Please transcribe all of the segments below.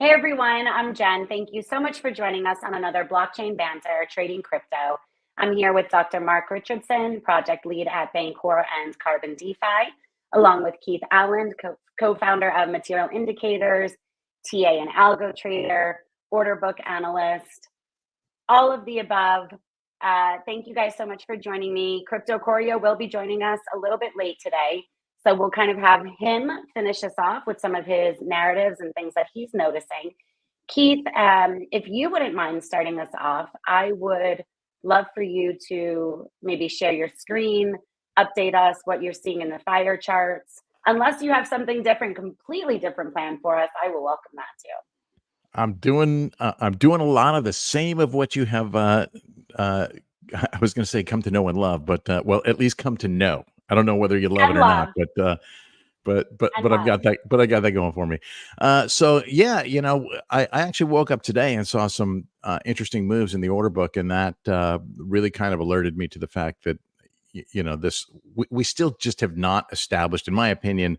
Hey everyone, I'm Jen. Thank you so much for joining us on another Blockchain Banter Trading Crypto. I'm here with Dr. Mark Richardson, project lead at Banker and Carbon DeFi, along with Keith Allen, co-founder of Material Indicators, TA and algo trader, order book analyst, all of the above. Thank you guys so much for joining me. Crypto Corio will be joining us a little bit late today. So we'll kind of have him finish us off with some of his narratives and things that he's noticing. Keith, if you wouldn't mind starting us off, I would love for you to maybe share your screen, update us what you're seeing in the fire charts. Unless you have something different, completely different plan for us, I will welcome that too. I'm doing a lot of the same of what you have. I was going to say come to know and love, but well, at least come to know. I don't know whether you love it And or not, love, but and I've love. got that. But I got that going for me. So yeah, I actually woke up today and saw some interesting moves in the order book, and that really kind of alerted me to the fact that this we still just have not established, in my opinion,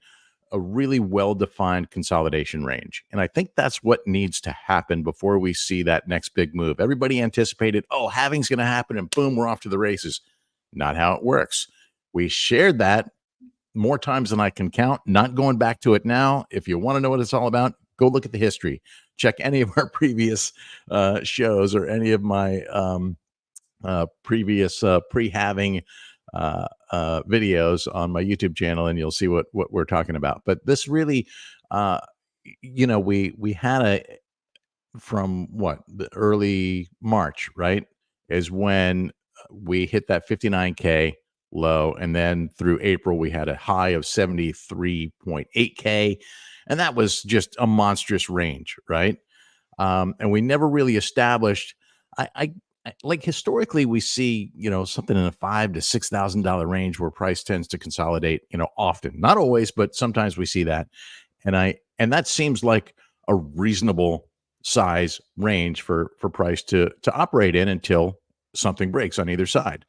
a really well-defined consolidation range. And I think that's what needs to happen before we see that next big move. Everybody anticipated, oh, halving's going to happen and boom, we're off to the races. Not how it works. We shared that more times than I can count, not going back to it now. If you want to know what it's all about, go look at the history. Check any of our previous shows or any of my previous pre-having videos on my YouTube channel, and you'll see what we're talking about. But this really, uh, we had from what the early March, right, is when we hit that 59K low, and then through April we had a high of 73.8K, and that was just a monstrous range, right? And we never really established. Like historically, we see something in a $5,000 to $6,000 range where price tends to consolidate. Often, not always, but sometimes we see that, and that seems like a reasonable size range for price to operate in until something breaks on either side.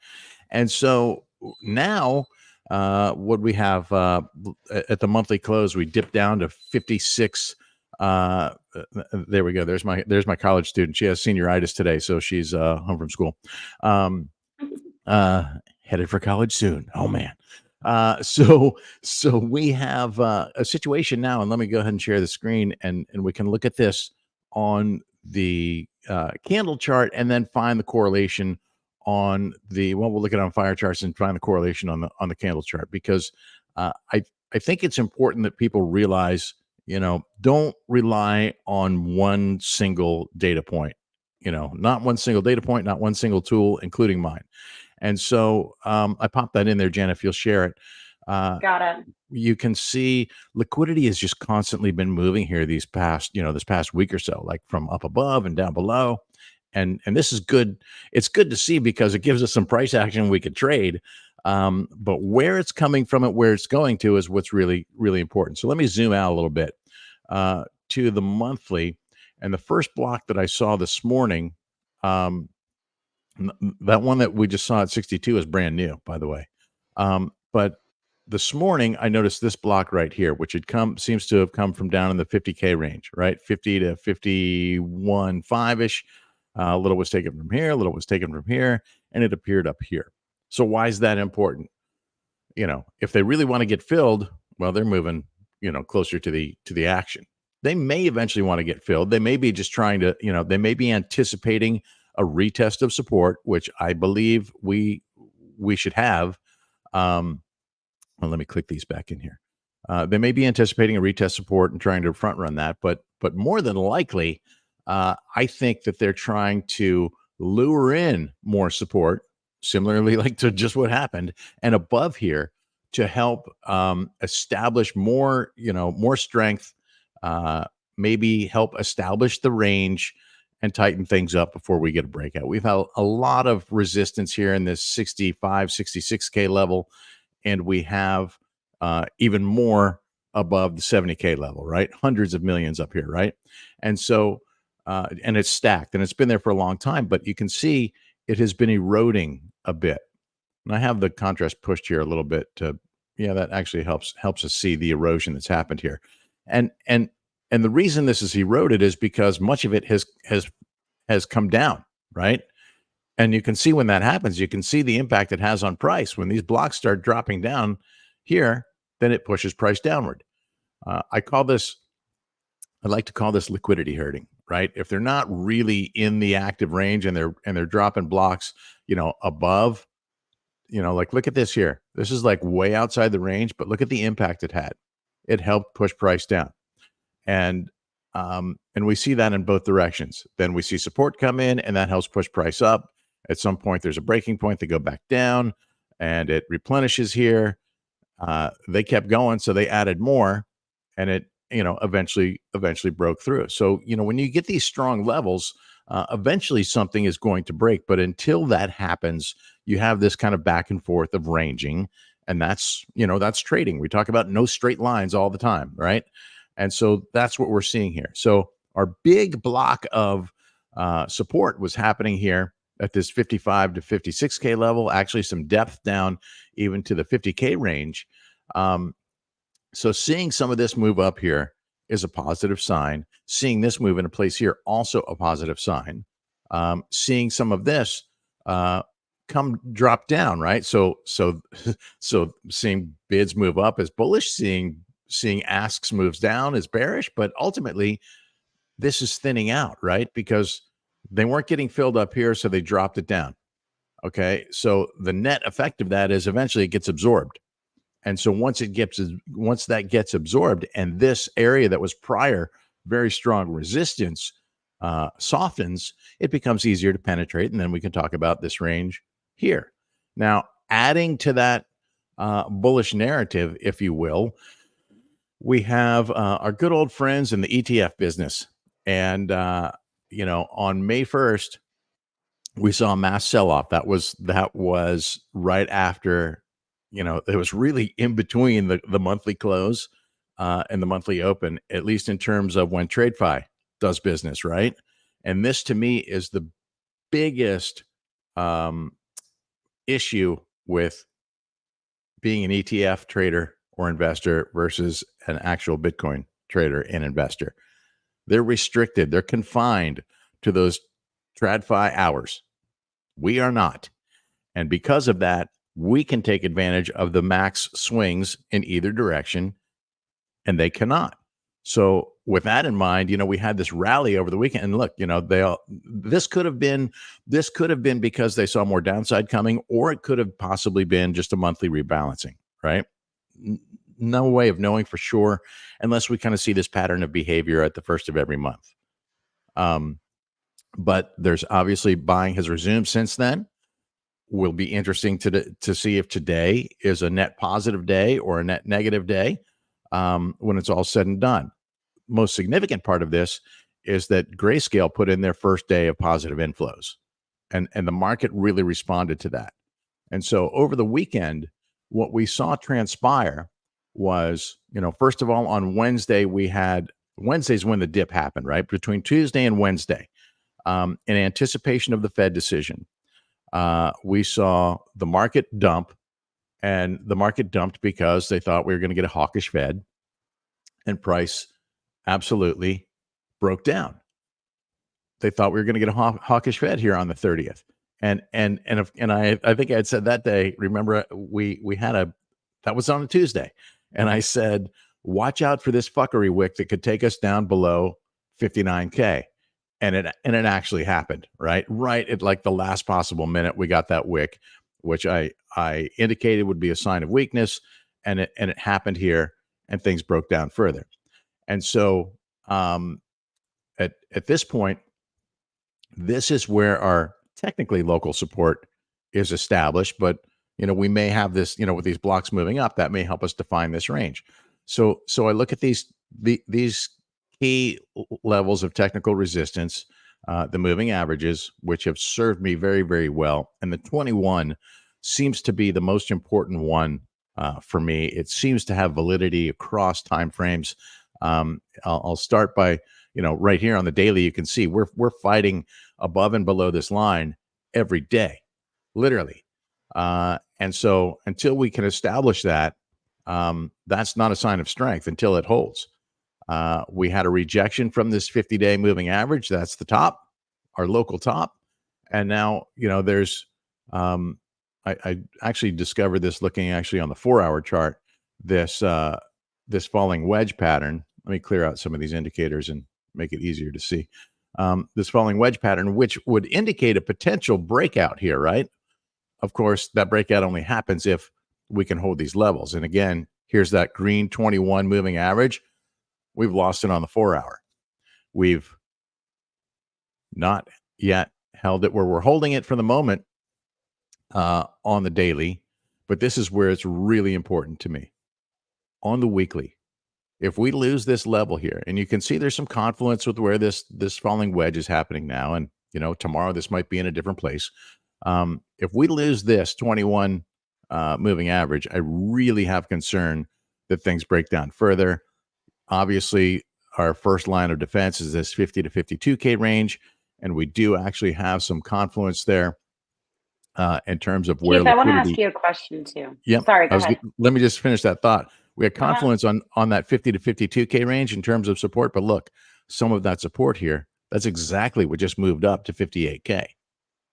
And so now, what we have at the monthly close, we dip down to 56. There we go. There's my college student. She has senioritis today, so she's home from school. Headed for college soon. Oh man. So we have a situation now, and let me go ahead and share the screen, and we can look at this on the candle chart, and then find the correlation on the we'll look at it on fire charts and find the correlation on the candle chart, because I think it's important that people realize, don't rely on one single data point, not one single data point, not one single tool, including mine. And so I popped that in there, Jen, if you'll share it. Got it. You can see liquidity has just constantly been moving here this past week or so, like from up above and down below. And this is good. It's good to see because it gives us some price action we could trade. But where it's coming from and where it's going to is what's really, really important. So let me zoom out a little bit to the monthly. And the first block that I saw this morning, that one that we just saw at 62 is brand new, by the way. But this morning I noticed this block right here, which seems to have come from down in the 50K range, right? 50 to 51.5-ish. A little was taken from here, a little was taken from here, and it appeared up here. So why is that important? If they really want to get filled, well, they're moving, closer to the action. They may eventually want to get filled. They may be just trying to, they may be anticipating a retest of support, which I believe we should have. Well, let me click these back in here. They may be anticipating a retest support and trying to front run that, but more than likely, I think that they're trying to lure in more support, similarly like to just what happened, and above here to help establish more, more strength, maybe help establish the range and tighten things up before we get a breakout. We've had a lot of resistance here in this 65, 66K level, and we have even more above the 70K level, right? Hundreds of millions up here, right? And so, and it's stacked, and it's been there for a long time, but you can see it has been eroding a bit. And I have the contrast pushed here a little bit that actually helps us see the erosion that's happened here. And And the reason this is eroded is because much of it has come down, right? And you can see when that happens, you can see the impact it has on price. When these blocks start dropping down here, then it pushes price downward. I like to call this liquidity herding, right? If they're not really in the active range and they're dropping blocks, above, like look at this here. This is like way outside the range, but look at the impact it had. It helped push price down. And we see that in both directions. Then we see support come in, and that helps push price up. At some point, there's a breaking point. They go back down, and it replenishes here. They kept going, so they added more, and it eventually broke through. So when you get these strong levels, eventually something is going to break. But until that happens, you have this kind of back and forth of ranging, and that's trading. We talk about no straight lines all the time, right? And so that's what we're seeing here. So our big block of support was happening here at this 55 to 56K level, actually some depth down even to the 50K range. So seeing some of this move up here is a positive sign. Seeing this move into place here, also a positive sign. Seeing some of this come drop down, right? So seeing bids move up is bullish, seeing asks moves down is bearish, but ultimately this is thinning out, right? Because they weren't getting filled up here, so they dropped it down. Okay, so the net effect of that is eventually it gets absorbed. And so once that gets absorbed, and this area that was prior very strong resistance softens, it becomes easier to penetrate. And then we can talk about this range here. Now, adding to that bullish narrative, if you will, we have our good old friends in the ETF business. And, on May 1st, we saw a mass sell-off. That was right after, it was really in between the monthly close and the monthly open, at least in terms of when TradeFi does business, right? And this, to me, is the biggest issue with being an ETF trader or investor versus an actual Bitcoin trader and investor. They're restricted. They're confined to those TradFi hours. We are not. And because of that, we can take advantage of the max swings in either direction, and they cannot. So with that in mind, we had this rally over the weekend, and look, this could have been because they saw more downside coming, or it could have possibly been just a monthly rebalancing, right? No way of knowing for sure unless we kind of see this pattern of behavior at the first of every month. But there's obviously buying has resumed since then. Will be interesting to see if today is a net positive day or a net negative day when it's all said and done. Most significant part of this is that Grayscale put in their first day of positive inflows, and the market really responded to that. And so over the weekend, what we saw transpire was, first of all, on Wednesday, Wednesday's when the dip happened, right? Between Tuesday and Wednesday, in anticipation of the Fed decision, we saw the market dump, and the market dumped because they thought we were going to get a hawkish Fed, and price absolutely broke down. They thought we were going to get a hawkish Fed here on the 30th. And I think I had said that day, remember we had that was on a Tuesday. And I said, watch out for this fuckery wick that could take us down below 59K. And it actually happened, right? Right at like the last possible minute, we got that wick, which I indicated would be a sign of weakness. And it happened here, and things broke down further. And so at this point, this is where our technically local support is established, but we may have this, with these blocks moving up, that may help us define this range. So I look at these key levels of technical resistance, the moving averages, which have served me very, very well, and the 21 seems to be the most important one for me. It seems to have validity across time frames. I'll start by, right here on the daily, you can see we're fighting above and below this line every day, literally. And so until we can establish that, that's not a sign of strength until it holds. We had a rejection from this 50-day moving average. That's the top, our local top. And now, there's, I actually discovered this looking actually on the 4-hour chart, this, this falling wedge pattern. Let me clear out some of these indicators and make it easier to see. This falling wedge pattern, which would indicate a potential breakout here, right? Of course, that breakout only happens if we can hold these levels. And again, here's that green 21 moving average. We've lost it on the 4-hour. We've not yet held it where we're holding it for the moment on the daily, but this is where it's really important to me. On the weekly, if we lose this level here, and you can see there's some confluence with where this falling wedge is happening now, and tomorrow this might be in a different place. If we lose this 21 moving average, I really have concern that things break down further. Obviously, our first line of defense is this 50 to 52K range, and we do actually have some confluence there in terms of where Keith, I want to liquidity. ask you a question too. Yep. Sorry, go ahead. Let me just finish that thought. We had confluence on that 50 to 52K range in terms of support, but look, some of that support here, that's exactly what just moved up to 58K.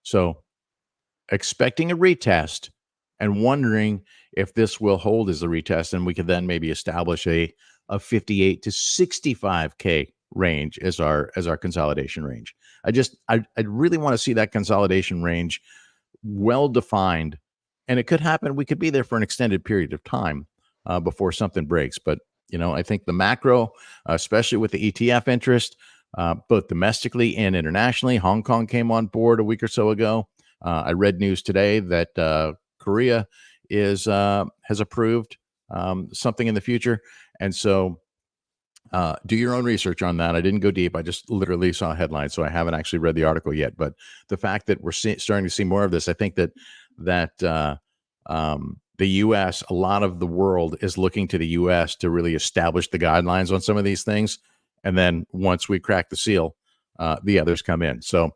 So expecting a retest and wondering if this will hold as a retest, and we could then maybe establish a 58 to 65K range as our consolidation range. I really want to see that consolidation range well defined, and it could happen. We could be there for an extended period of time before something breaks. But I think the macro, especially with the ETF interest, both domestically and internationally, Hong Kong came on board a week or so ago. I read news today that Korea has approved something in the future, and so do your own research on that. I didn't go deep. I just literally saw a headline, so I haven't actually read the article yet. But the fact that we're starting to see more of this, I think that the U.S., a lot of the world is looking to the U.S. to really establish the guidelines on some of these things, and then once we crack the seal, the others come in. So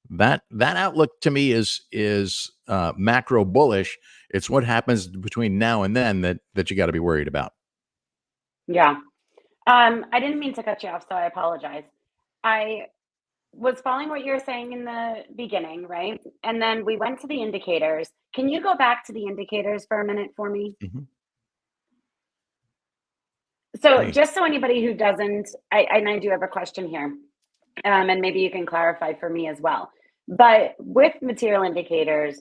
that outlook to me is macro bullish. It's what happens between now and then that you got to be worried about. Yeah. I didn't mean to cut you off, so I apologize. I was following what you were saying in the beginning, right? And then we went to the indicators. Can you go back to the indicators for a minute for me? Mm-hmm. So Hey. just so anybody who doesn't, I do have a question here, and maybe you can clarify for me as well. But with material indicators,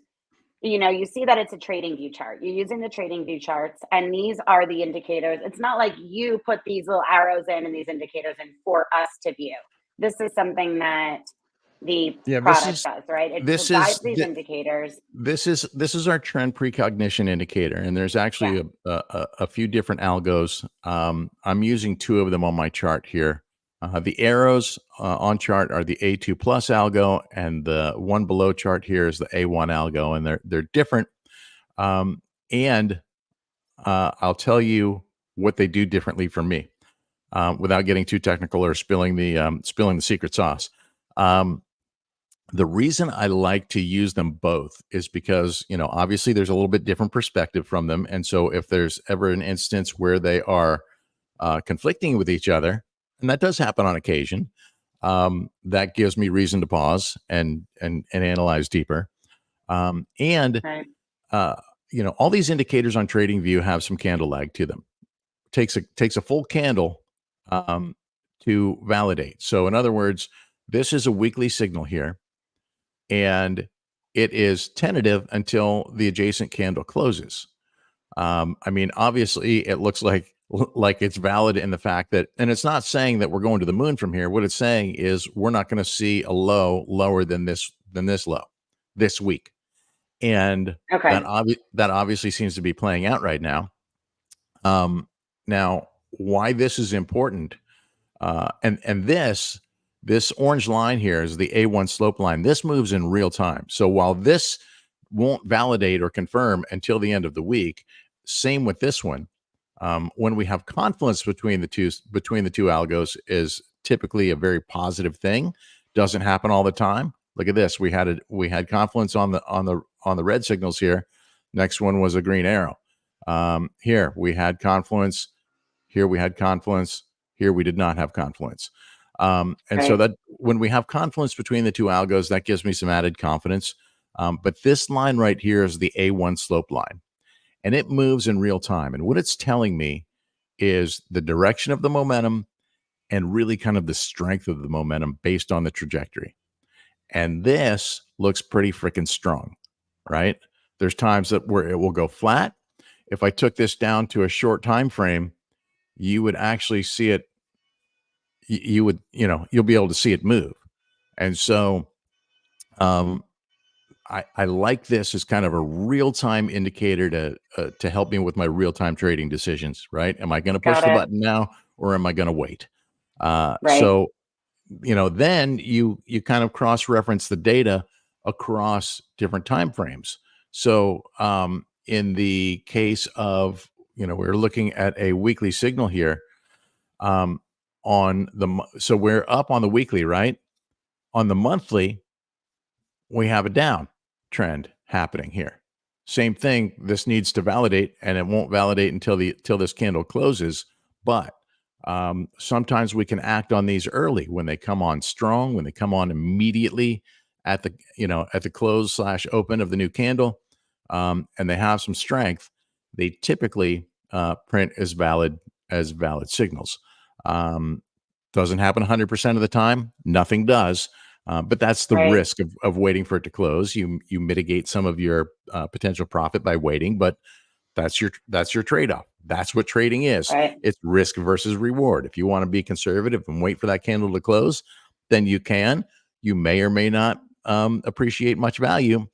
you see that it's a trading view chart. You're using the trading view charts, and these are the indicators. It's not like you put these little arrows in and these indicators in for us to view. This is something that the product does, right? It provides these indicators. This is our trend precognition indicator, and there's actually a few different algos. I'm using two of them on my chart here. The arrows on chart are the A2 plus algo, and the one below chart here is the A1 algo, and they're different. And I'll tell you what they do differently for me, without getting too technical or spilling the secret sauce. The reason I like to use them both is because, obviously there's a little bit different perspective from them. And so if there's ever an instance where they are conflicting with each other, and that does happen on occasion, that gives me reason to pause and analyze deeper. Right. All these indicators on TradingView have some candle lag to them. Takes a full candle to validate. So in other words, this is a weekly signal here, and it is tentative until the adjacent candle closes. Obviously it looks like it's valid in the fact that, and it's not saying that we're going to the moon from here. What it's saying is we're not going to see a low lower than this low this week. And that obviously seems to be playing out right now. Now, why this is important, and this orange line here is the A1 slope line. This moves in real time. So while this won't validate or confirm until the end of the week, same with this one. When we have confluence between the two algos is typically a very positive thing. Doesn't happen all the time. Look at this. We had confluence on the red signals here. Next one was a green arrow. Here we had confluence. Here we had confluence. Here we did not have confluence. And so Right. that when we have confluence between the two algos, that gives me some added confidence. But this line right here is the A1 slope line, and it moves in real time. And what it's telling me is the direction of the momentum and really kind of the strength of the momentum based on the trajectory. And this looks pretty freaking strong, right? There's times that where it will go flat. If I took this down to a short time frame, you would actually see it. You would, you'll be able to see it move. And so, um, I like this as kind of a real time indicator to help me with my real time trading decisions. Right? Am I going to push Got the it. button now, or am I going to wait? Right. So then you kind of cross reference the data across different time frames. So in the case of we're looking at a weekly signal here, um, so we're up on the weekly, right? On the monthly, we have a down trend happening here. Same thing. This needs to validate, and it won't validate until this candle closes. But sometimes we can act on these early when they come on strong, when they come on immediately at the close / open of the new candle, and they have some strength. They typically print as valid signals. Um, doesn't happen 100% of the time. Nothing does. But that's the Right. risk of waiting for it to close. You mitigate some of your potential profit by waiting, but that's your trade-off. That's what trading is. Right. It's risk versus reward. If you want to be conservative and wait for that candle to close, then you can. You may or may not appreciate much value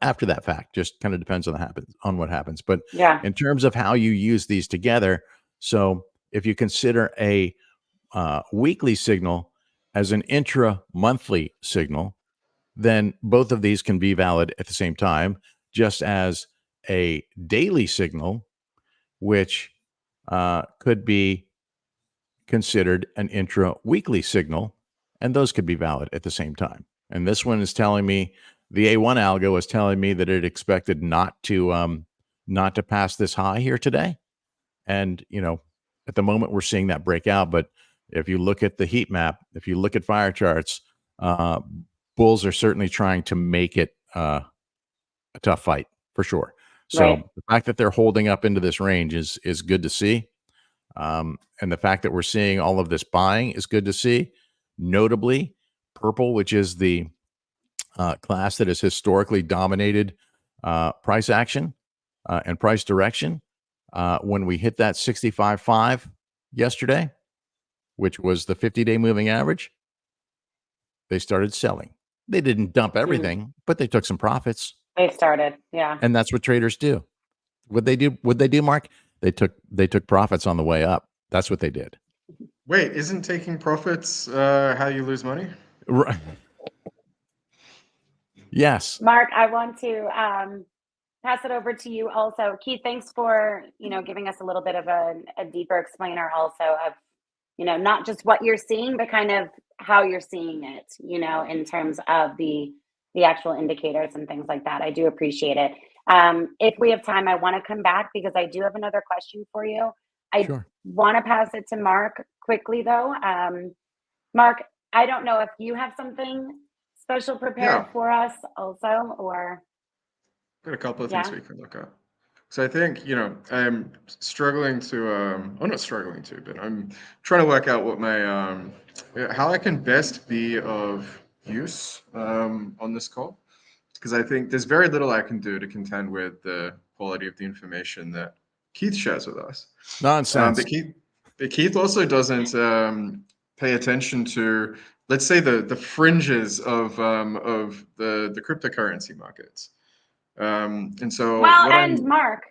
after that fact. Just kind of depends on what happens. But Yeah. in terms of how you use these together, so if you consider a weekly signal as an intra-monthly signal, then both of these can be valid at the same time, just as a daily signal, which could be considered an intra-weekly signal, and those could be valid at the same time. And this one is telling me, the A1 algo is telling me that it expected not to pass this high here today. And at the moment we're seeing that break out. But if you look at the heat map, if you look at fire charts, uh, bulls are certainly trying to make it a tough fight for sure. Right. So the fact that they're holding up into this range is good to see. And the fact that we're seeing all of this buying is good to see. Notably, purple, which is the class that has historically dominated price action and price direction. When we hit that 65.5 yesterday, which was the 50-day moving average, they started selling. They didn't dump Mm. everything, but they took some profits, They started. Yeah. and that's what traders do. What they do, Mark? They took profits on the way up. That's what they did. Wait, isn't taking profits how you lose money? Right. Yes. Mark, I want to pass it over to you also. Keith, thanks for, giving us a little bit of a deeper explainer also of, not just what you're seeing, but kind of how you're seeing it, in terms of the actual indicators and things like that. I do appreciate it. If we have time, I want to come back because I do have another question for you. I Sure. want to pass it to Mark quickly though. Mark, I don't know if you have something special prepared Yeah, for us also, or got a couple of things yeah, we can look at. So I think, I'm struggling to, I'm not struggling to, but I'm trying to work out what how I can best be of use on this call. Because I think there's very little I can do to contend with the quality of the information that Keith shares with us. Um, Nonsense. but Keith, but Keith also doesn't pay attention to, let's say, the fringes of the cryptocurrency markets. And so well, what and I'm Mark,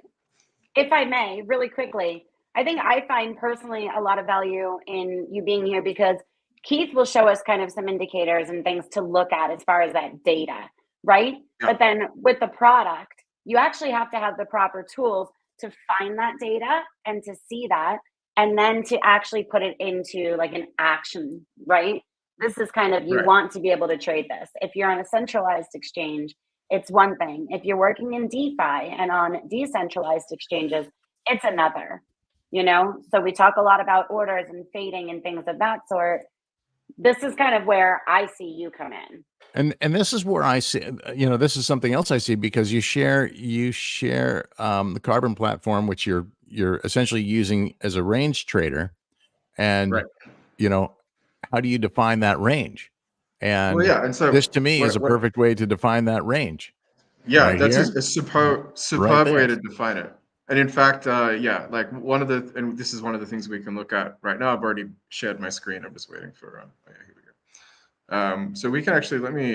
if I may, really quickly, I think I find personally a lot of value in you being here because Keith will show us kind of some indicators and things to look at as far as that data, right? Yeah, But then with the product, you actually have to have the proper tools to find that data and to see that, and then to actually put it into like an action, right? This is kind of, you right. want to be able to trade this. If you're on a centralized exchange, it's one thing. If you're working in DeFi and on decentralized exchanges, it's another. So we talk a lot about orders and fading and things of that sort. This is kind of where I see you come in. And this is where I see, this is something else I see, because you share the Carbon platform, which you're essentially using as a range trader. And Right. how do you define that range? Well, And yeah. And so this to me is a perfect way to define that range. yeah, Right that's here, a right superb way there. to define it. And in fact, yeah, like and this is one of the things we can look at right now. I've already shared my screen. I'm just waiting for, yeah, here we go. So we can actually, let me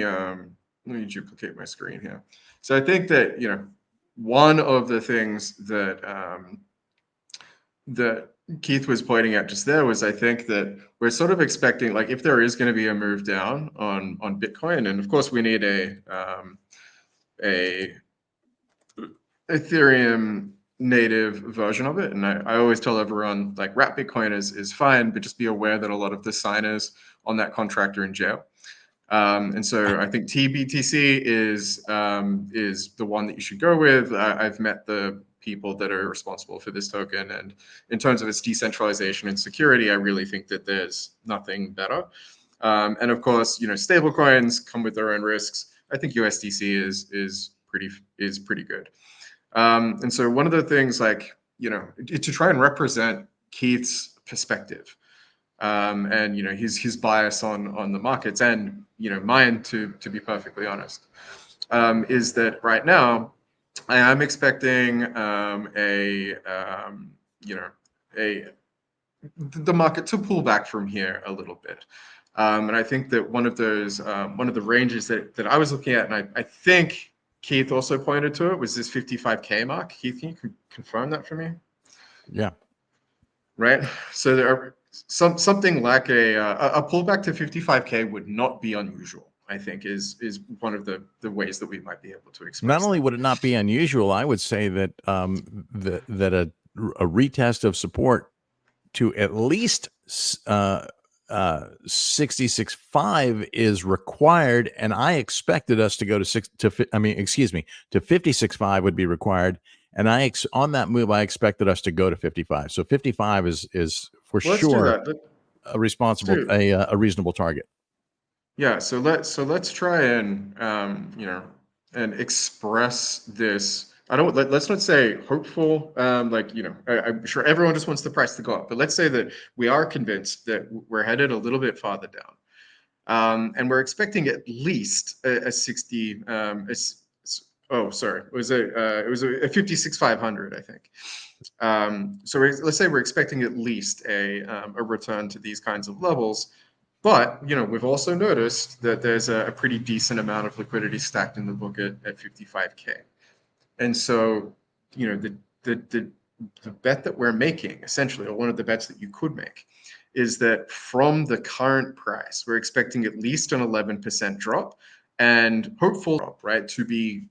duplicate my screen here. So I think that, one of the things that Keith was pointing out just there was, I think that we're sort of expecting, like, if there is going to be a move down on Bitcoin, and of course we need a Ethereum native version of it. And I always tell everyone, like, wrap Bitcoin is fine, but just be aware that a lot of the signers on that contract are in jail. And so I think TBTC is the one that you should go with. I've met the people that are responsible for this token, and in terms of its decentralization and security, I really think that there's nothing better. And of course, stable coins come with their own risks. I think USDC is pretty good. And so one of the things, like, to try and represent Keith's perspective, and his bias on the markets, and mine, to be perfectly honest, is that right now I am expecting the market to pull back from here a little bit. And I think that one of the ranges that I was looking at, and I think Keith also pointed to it, was this 55K mark. Keith, can you confirm that for me? Yeah. Right. So there are something like a pullback to 55K would not be unusual, I think, is one of the ways that we might be able to express. Not only would it not be unusual, I would say that that a retest of support to at least 66.5 is required, and I expected us to go to 56.5 would be required, and on that move I expected us to go to 55. So 55 is for sure a reasonable target. Yeah, so let's try and and express this. Let's not say hopeful. I'm sure everyone just wants the price to go up, but let's say that we are convinced that we're headed a little bit farther down, and we're expecting at least a 60. Oh, sorry, it was a 56,500, I think. So let's say we're expecting at least a return to these kinds of levels. But we've also noticed that there's a pretty decent amount of liquidity stacked in the book at 55K, and so the bet that we're making, essentially, or one of the bets that you could make, is that from the current price, we're expecting at least an 11% drop, and hopeful drop, right, to be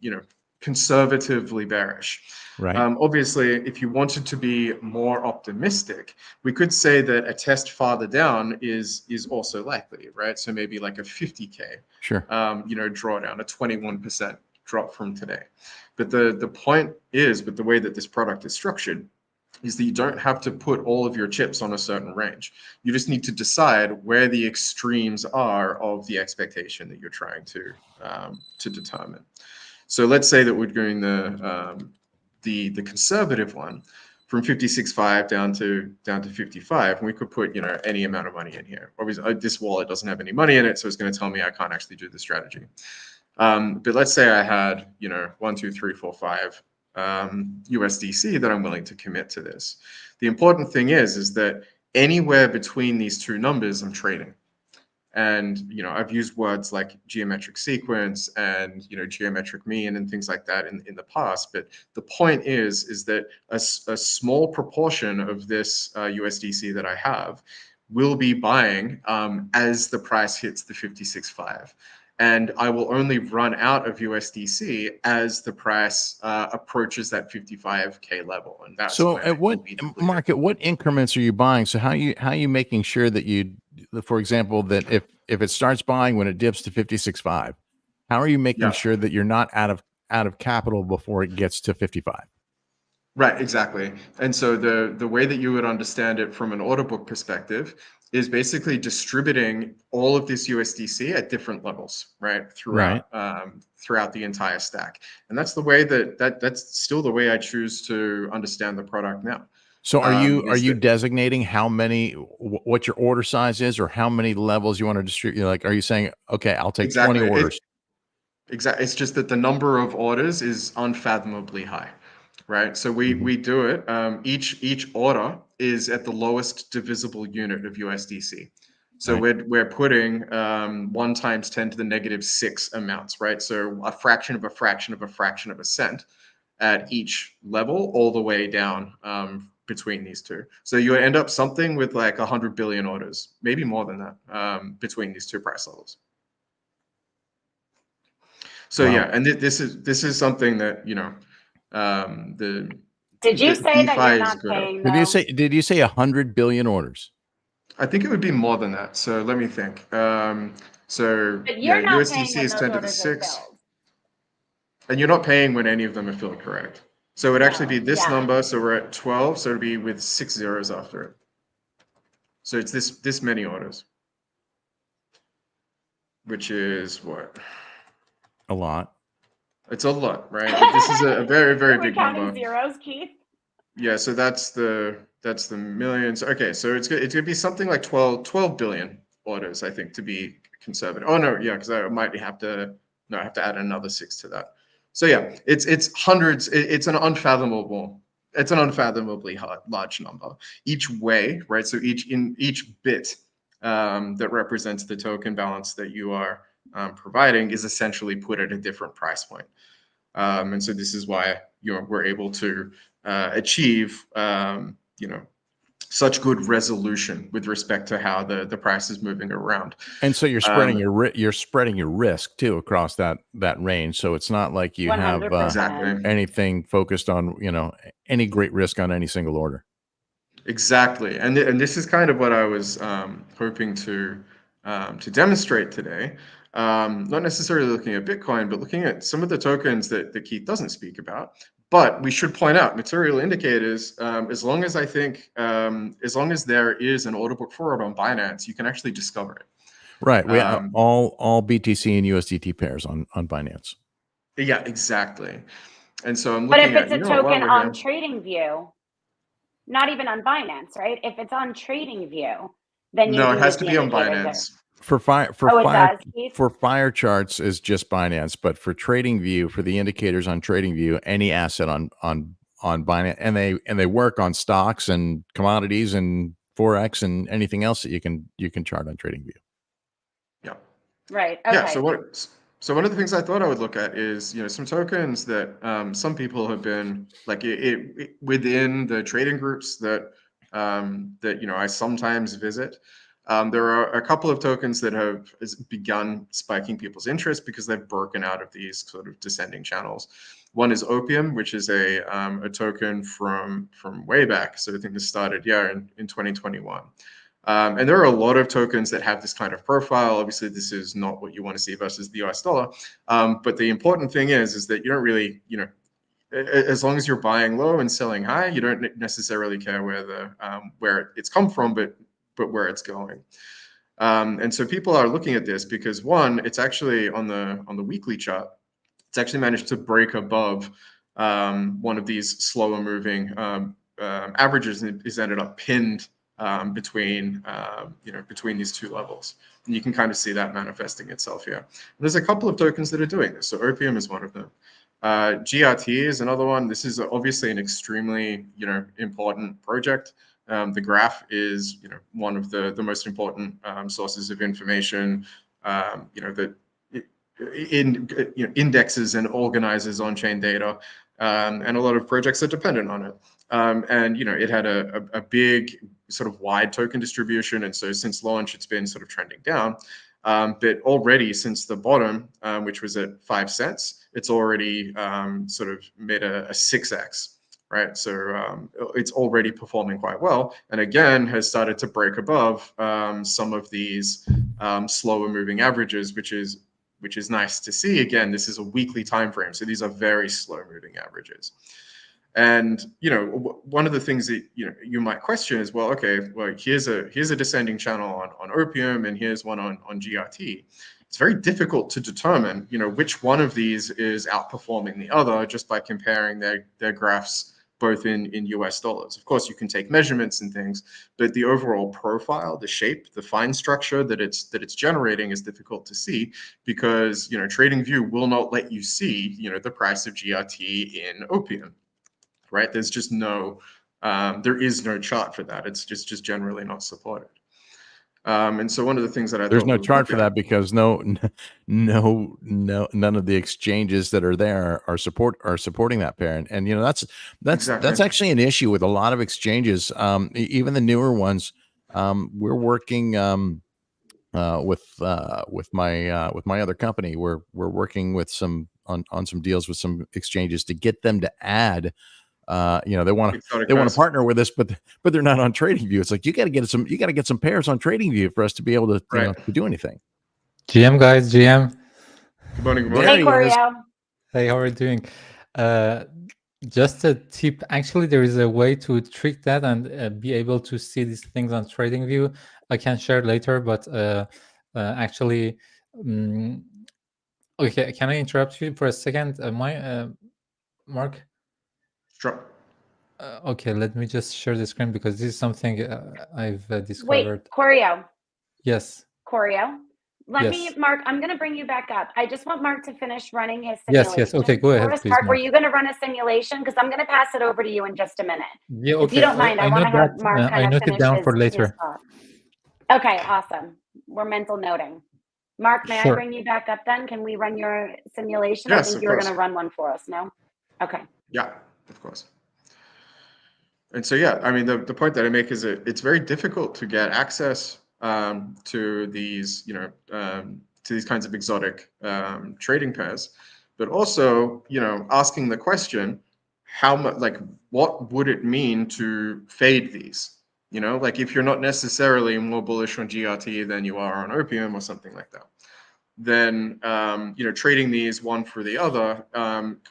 conservatively bearish. Right. Obviously, if you wanted to be more optimistic, we could say that a test farther down is also likely, right? So maybe like a 50K, sure, drawdown, a 21% drop from today. But the point is, with the way that this product is structured, is that you don't have to put all of your chips on a certain range. You just need to decide where the extremes are of the expectation that you're trying to determine. So let's say that we're doing the conservative one from 56.5 down to 55, and we could put any amount of money in here. Obviously, this wallet doesn't have any money in it, so it's going to tell me I can't actually do the strategy. But let's say I had 1, 2, 3, 4, 5 USDC that I'm willing to commit to this. The important thing is that anywhere between these two numbers, I'm trading. And I've used words like geometric sequence and geometric mean and things like that in the past. But the point is that a small proportion of this USDC that I have will be buying as the price hits the 56.5. And I will only run out of USDC as the price approaches that 55K level. And that's so at what market, what increments are you buying? So how you making sure that for example, that if it starts buying when it dips to 56.5, how are you making sure that you're not out of capital before it gets to 55? Right, exactly. And so the way that you would understand it from an order book perspective is basically distributing all of this USDC at different levels, right, Right. throughout the entire stack. And that's the way that's still the way I choose to understand the product now. So are Is you that designating how many what your order size is or how many levels you want to distribute? Like, are you saying, okay, I'll take 20 exactly orders? it's just that the number of orders is unfathomably high, right? So Mhm. we do it. Each order is at the lowest divisible unit of USDC. So Right. we're putting 1 times 10 to the negative 6 amounts, right? So a fraction of a fraction of a fraction of a cent at each level, all the way down between these two. So you end up something with like 100 billion orders, maybe more than that, between these two price levels. So Wow. yeah, and this is something that Did you the say that you're DeFi is not good at. paying though? Did you say 100 billion orders? I think it would be more than that. So let me think. So But yeah, you're not paying USDC when is those 10 to the orders are 6, filled. and you're not paying when any of them are filled, correct? So it would actually be No. this Yeah. number. So we're at 12. So it'd be with 6 zeros after it. So it's this many orders, which is what? A lot. It's a lot, right? This is a very, very Are we big counting number. zeros, Keith? Yeah, so that's the millions. Okay, so it's gonna be something like 12 billion orders, I think, to be conservative. Oh no, yeah, because I might have to no, I have to add another 6 to that. So yeah, it's hundreds. It's an unfathomably large number each way, right? So each bit that represents the token balance that you are providing is essentially put at a different price point. And so this is why we're able to achieve such good resolution with respect to how the price is moving around. And so Um, you're spreading your risk too across that range. So it's not like you have 100%. exactly, anything focused on, any great risk on any single order. exactly, and this is kind of what I was hoping to demonstrate today. Not necessarily looking at Bitcoin, but looking at some of the tokens that Keith doesn't speak about. But we should point out material indicators. As long as as long as there is an order book for it on Binance, you can actually discover it. Right. We Um, all BTC and USDT pairs on Binance. yeah, exactly. And so I'm But if looking it's at, a what, while token we're on here, TradingView, not even on Binance, right? If it's on TradingView, then you no, it can has use to the be on indicators there. Binance. Oh, it does, Keith? For fire charts is just Binance, but for TradingView, for the indicators on TradingView, any asset on Binance, and they work on stocks and commodities and forex and anything else that you can chart on TradingView. Yeah. Right. Yeah, Okay. so one of the things I thought I would look at is some tokens that some people have been like within the trading groups that I sometimes visit. There are a couple of tokens that have begun spiking people's interest because they've broken out of these sort of descending channels. One is Opium, which is a token from way back. So I think this started in 2021. And there are a lot of tokens that have this kind of profile. Obviously, this is not what you want to see versus the US dollar. But the important thing is that you don't really, as long as you're buying low and selling high, you don't necessarily care where it's come from, but where it's going. And so people are looking at this because one, it's actually on the weekly chart. It's actually managed to break above one of these slower moving averages, and is ended up pinned between these two levels. And you can kind of see that manifesting itself here. And there's a couple of tokens that are doing this. So Opium is one of them. GRT is another one. This is obviously an extremely important project. The graph is one of the most important sources of information that indexes and organizes on-chain data, and a lot of projects are dependent on it. And it had a big sort of wide token distribution, and so since launch, it's been sort of trending down. But already since the bottom, which was at 5 cents, it's already sort of made a 6x. Right, so it's already performing quite well, and again has started to break above some of these slower moving averages, which is nice to see. Again, this is a weekly time frame, so these are very slow moving averages. And one of the things that you might question is, well, okay, well, here's a descending channel on opium, and here's one on GRT. It's very difficult to determine which one of these is outperforming the other just by comparing their graphs both in US dollars. Of course, you can take measurements and things, but the overall profile, the shape, the fine structure that it's generating is difficult to see, because TradingView will not let you see the price of GRT in opium, right? There's just there is no chart for that. It's just generally not supported. And so one of the things that there's no chart for that, because none of the exchanges that are there are supporting that pair. And that's actually an issue with a lot of exchanges, even the newer ones. We're working with my other company. We're working with on some deals with some exchanges to get them to add. They want to partner with us, but they're not on TradingView. It's like you got to get some pairs on TradingView for us to be able to to do anything. GM guys, GM. Good morning. Hey, Corio. Hey, how are you doing? Just a tip. Actually, there is a way to trick that and be able to see these things on TradingView. I can share later, but actually, okay. Can I interrupt you for a second, Mark? Sure. Okay, let me just share the screen, because this is something I've discovered. Wait, Corio. Yes. Corio. Let me, Mark, I'm going to bring you back up. I just want Mark to finish running his simulation. Yes. Okay, go ahead, please, Mark, were you going to run a simulation? Because I'm going to pass it over to you in just a minute. Yeah, okay. If you don't mind, I want to have Mark kind of finish it down for later. Okay, awesome. We're mental noting. Mark, may I bring you back up then? Can we run your simulation? Yes, I think you were going to run one for us, no? Okay. Yeah, of course. And so, I mean, the point that I make is that it's very difficult to get access to these, to these kinds of exotic trading pairs, but also, asking the question, how much, like, what would it mean to fade these? Like, if you're not necessarily more bullish on GRT than you are on opium or something like that, then trading these one for the other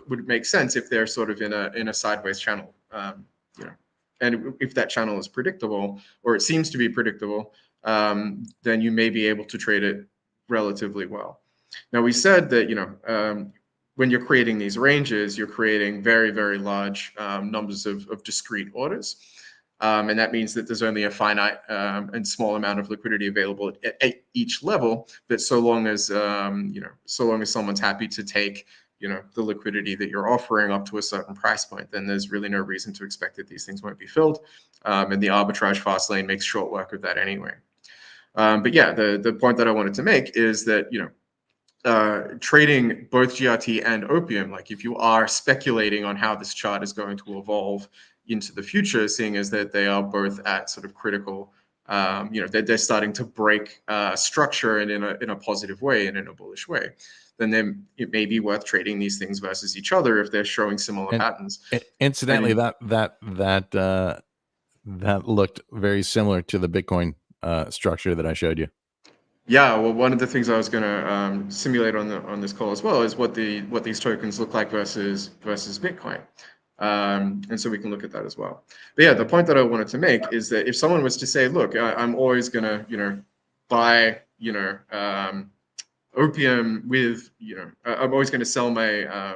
would make sense if they're sort of in a sideways channel. And if that channel is predictable, or it seems to be predictable, then you may be able to trade it relatively well. Now, we said that when you're creating these ranges, you're creating very, very large numbers of discrete orders. And that means that there's only a finite and small amount of liquidity available at each level. But so long as someone's happy to take the liquidity that you're offering up to a certain price point, then there's really no reason to expect that these things won't be filled. And the arbitrage fast lane makes short work of that anyway. But yeah, the point that I wanted to make is that trading both GRT and opium, like if you are speculating on how this chart is going to evolve into the future, seeing as that they are both at sort of critical, they're starting to break structure and in a positive way and in a bullish way, then it may be worth trading these things versus each other if they're showing similar patterns. Incidentally, that looked very similar to the Bitcoin structure that I showed you. Yeah, well, one of the things I was going to simulate on this call as well is what these tokens look like versus Bitcoin. And so we can look at that as well. But yeah, the point that I wanted to make is that if someone was to say, look, I'm always going to buy opium with I'm always going to sell my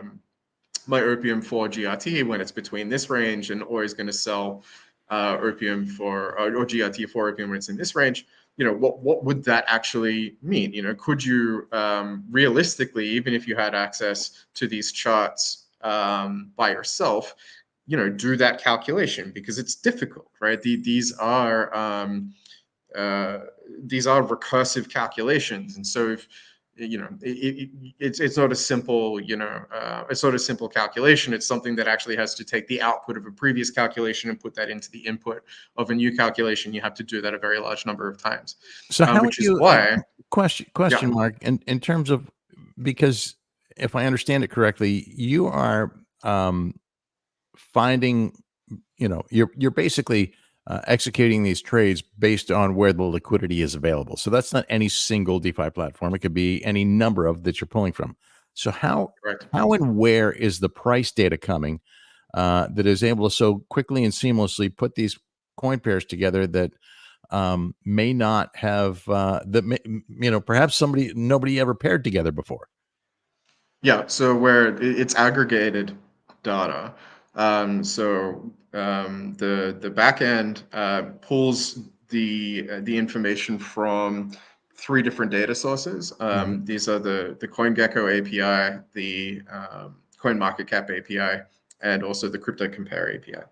my opium for GRT when it's between this range, and always going to sell opium for or GRT for opium when it's in this range. What would that actually mean? Could you realistically, even if you had access to these charts by yourself, do that calculation? Because it's difficult, right? These are recursive calculations, and so if it's not a simple simple calculation. It's something that actually has to take the output of a previous calculation and put that into the input of a new calculation. You have to do that a very large number of times. So how which is why question Mark, in terms of, because if I understand it correctly, you are finding, you're basically executing these trades based on where the liquidity is available. So that's not any single DeFi platform. It could be any number of that you're pulling from. So how and where is the price data coming? that is able to so quickly and seamlessly put these coin pairs together that may not have perhaps nobody ever paired together before. Yeah, so where it's aggregated data. The back end pulls the information from 3 different data sources. These are the CoinGecko API, the CoinMarketCap API, and also the CryptoCompare API.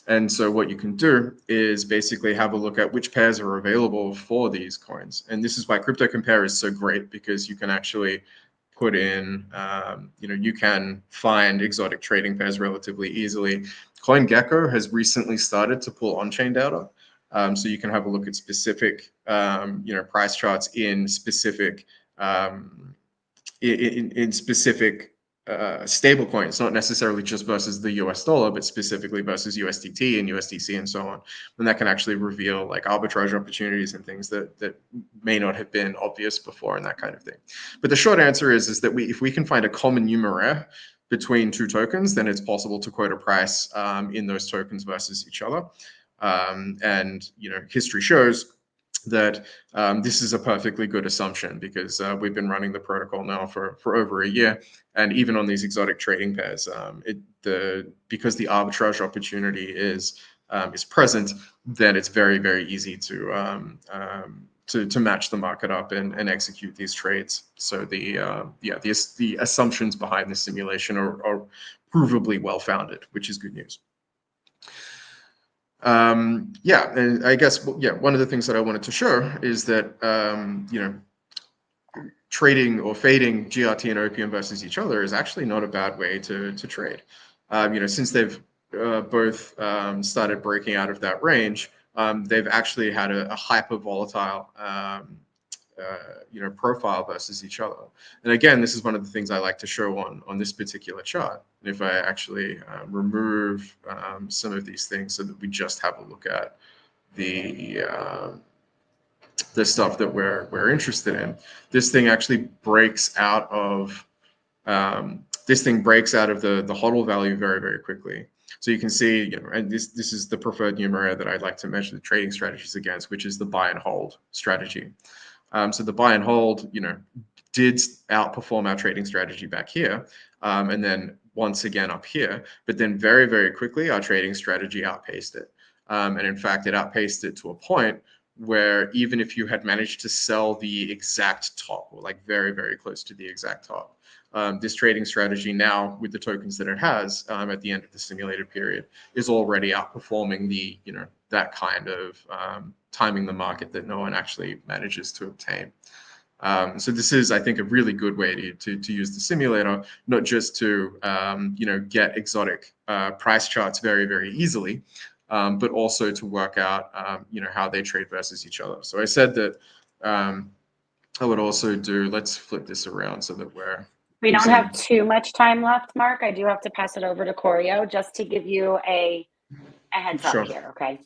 And so what you can do is basically have a look at which pairs are available for these coins. And this is why CryptoCompare is so great, because you can actually put in, you can find exotic trading pairs relatively easily. CoinGecko has recently started to pull on-chain data. So you can have a look at specific, price charts in specific, in specific stable coins, not necessarily just versus the US dollar, but specifically versus USDT and USDC and so on. And that can actually reveal like arbitrage opportunities and things that may not have been obvious before and that kind of thing. But the short answer is that if we can find a common numeraire between 2 tokens, then it's possible to quote a price in those tokens versus each other. And history shows that this is a perfectly good assumption, because we've been running the protocol now for over a year, and even on these exotic trading pairs, because the arbitrage opportunity is present, then it's very, very easy to match the market up and execute these trades. So the assumptions behind the simulation are provably well founded, which is good news. And I guess one of the things that I wanted to show is that trading or fading GRT and Opium versus each other is actually not a bad way to trade. Since they've both started breaking out of that range, they've actually had a hyper volatile profile versus each other. And again, this is one of the things I like to show on this particular chart. And if I actually remove some of these things so that we just have a look at the stuff that we're interested in, this thing actually breaks out of the HODL value very, very quickly. So you can see, and this is the preferred numeraire that I'd like to measure the trading strategies against, which is the buy and hold strategy. So the buy and hold, did outperform our trading strategy back here, and then once again up here. But then very, very quickly, our trading strategy outpaced it. And in fact, it outpaced it to a point where even if you had managed to sell the exact top, or like very, very close to the exact top, this trading strategy now, with the tokens that it has at the end of the simulated period, is already outperforming the, that kind of timing the market that no one actually manages to obtain. So this is, I think, a really good way to use the simulator, not just to get exotic price charts very, very easily, but also to work out how they trade versus each other. So I said that I would also do, let's flip this around so that we don't have too much time left, Mark. I do have to pass it over to Corio just to give you a heads up here, okay?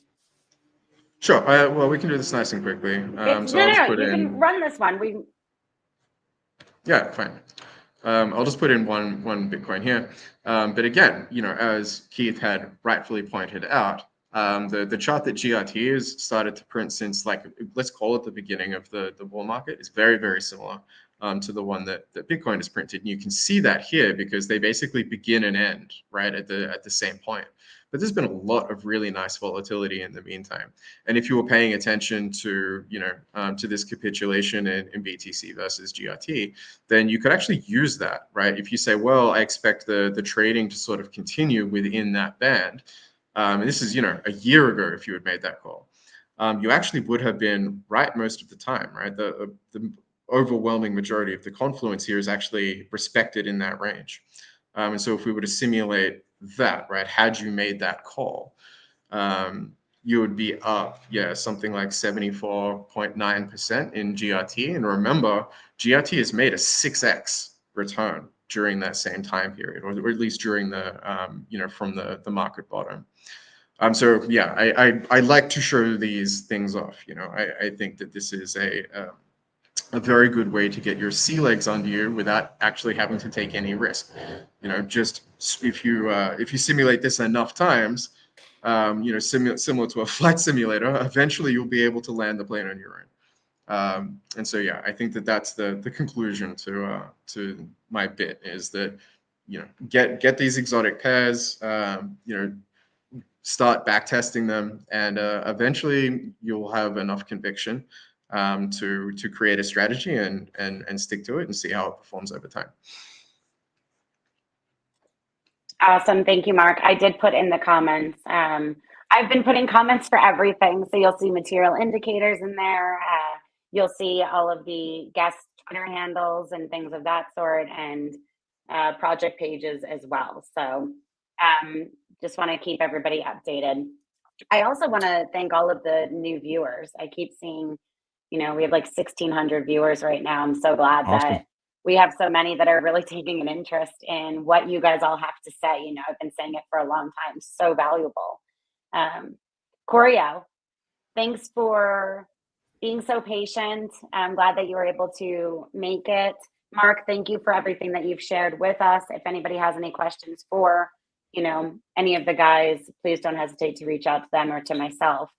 Sure. Well, we can do this nice and quickly. You can run this one. Yeah, fine. I'll just put in one Bitcoin here. But again, as Keith had rightfully pointed out, the chart that GRT has started to print since, like, let's call it the beginning of the bull market, is very, very similar to the one that Bitcoin has printed. And you can see that here because they basically begin and end right at the same point. But there's been a lot of really nice volatility in the meantime. And if you were paying attention to, to this capitulation in BTC versus GRT, then you could actually use that, right? If you say, well, I expect the trading to sort of continue within that band. And this is, a year ago, if you had made that call, you actually would have been right most of the time, right? The overwhelming majority of the confluence here is actually respected in that range. And so if we were to simulate that, right, had you made that call, you would be up, something like 74.9% in GRT. And remember, GRT has made a 6x return during that same time period, or at least during the, from the market bottom. So I like to show these things off. I think that this is a a very good way to get your sea legs under you without actually having to take any risk. Just if you simulate this enough times, similar to a flight simulator, eventually you'll be able to land the plane on your own. And so, yeah, I think that's the conclusion to my bit, is that, get these exotic pairs, start back testing them, and eventually you'll have enough conviction to create a strategy and stick to it and see how it performs over time. Awesome. Thank you, Mark. I did put in the comments. I've been putting comments for everything. So you'll see material indicators in there. You'll see all of the guest Twitter handles and things of that sort, and project pages as well. So just want to keep everybody updated. I also want to thank all of the new viewers. I keep seeing, we have like 1,600 viewers right now. I'm so glad that we have so many that are really taking an interest in what you guys all have to say. I've been saying it for a long time. So valuable. Corio, thanks for being so patient. I'm glad that you were able to make it. Mark, thank you for everything that you've shared with us. If anybody has any questions for, any of the guys, please don't hesitate to reach out to them or to myself.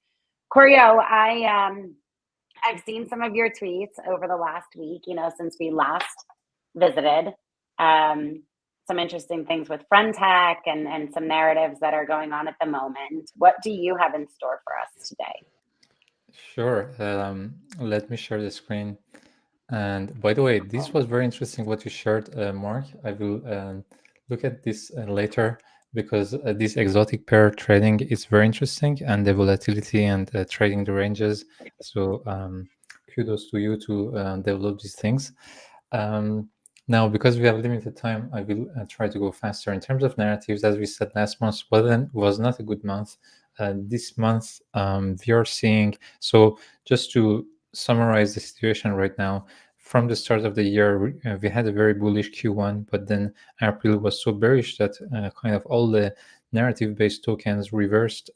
Corio, I've seen some of your tweets over the last week, since we last visited. Some interesting things with Friendtech and some narratives that are going on at the moment. What do you have in store for us today? Sure. Let me share the screen. And by the way, this was very interesting what you shared, Mark. I will look at this later, because this exotic pair trading is very interesting, and the volatility and trading the ranges. So kudos to you to develop these things. Now, because we have limited time, I will try to go faster. In terms of narratives, as we said, last month was not a good month. This month, we are seeing, so just to summarize the situation right now, from the start of the year, we had a very bullish Q1, but then April was so bearish that kind of all the narrative-based tokens reversed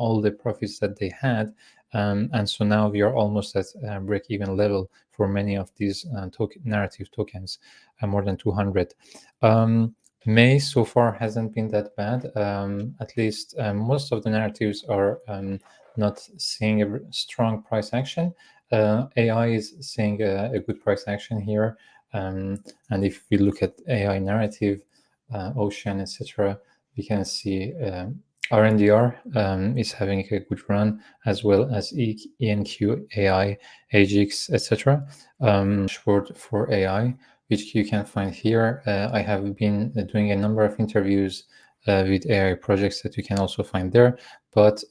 all the profits that they had. And so now we are almost at break-even level for many of these narrative tokens, more than 200. May so far hasn't been that bad. At least most of the narratives are not seeing a strong price action. AI is seeing a good price action here. And if we look at AI narrative, Ocean, etc., we can see RNDR is having a good run, as well as ENQ, AI, AGX, etc. For AI, which you can find here. I have been doing a number of interviews with AI projects that you can also find there. But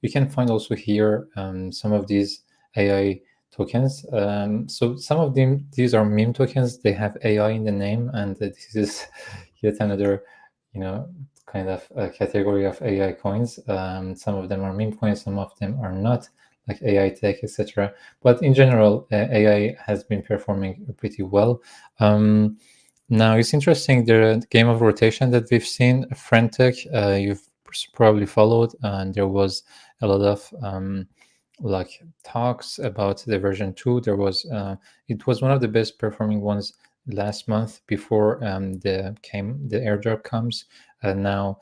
you can find also here some of these AI tokens. So some of them, these are meme tokens. They have AI in the name, and this is yet another, kind of a category of AI coins. Some of them are meme coins, some of them are not, like AI tech, etc. But in general, AI has been performing pretty well. Now it's interesting, the game of rotation that we've seen, Friendtech, you've probably followed, and there was a lot of like talks about the version 2. There was it was one of the best performing ones last month before the airdrop comes. Now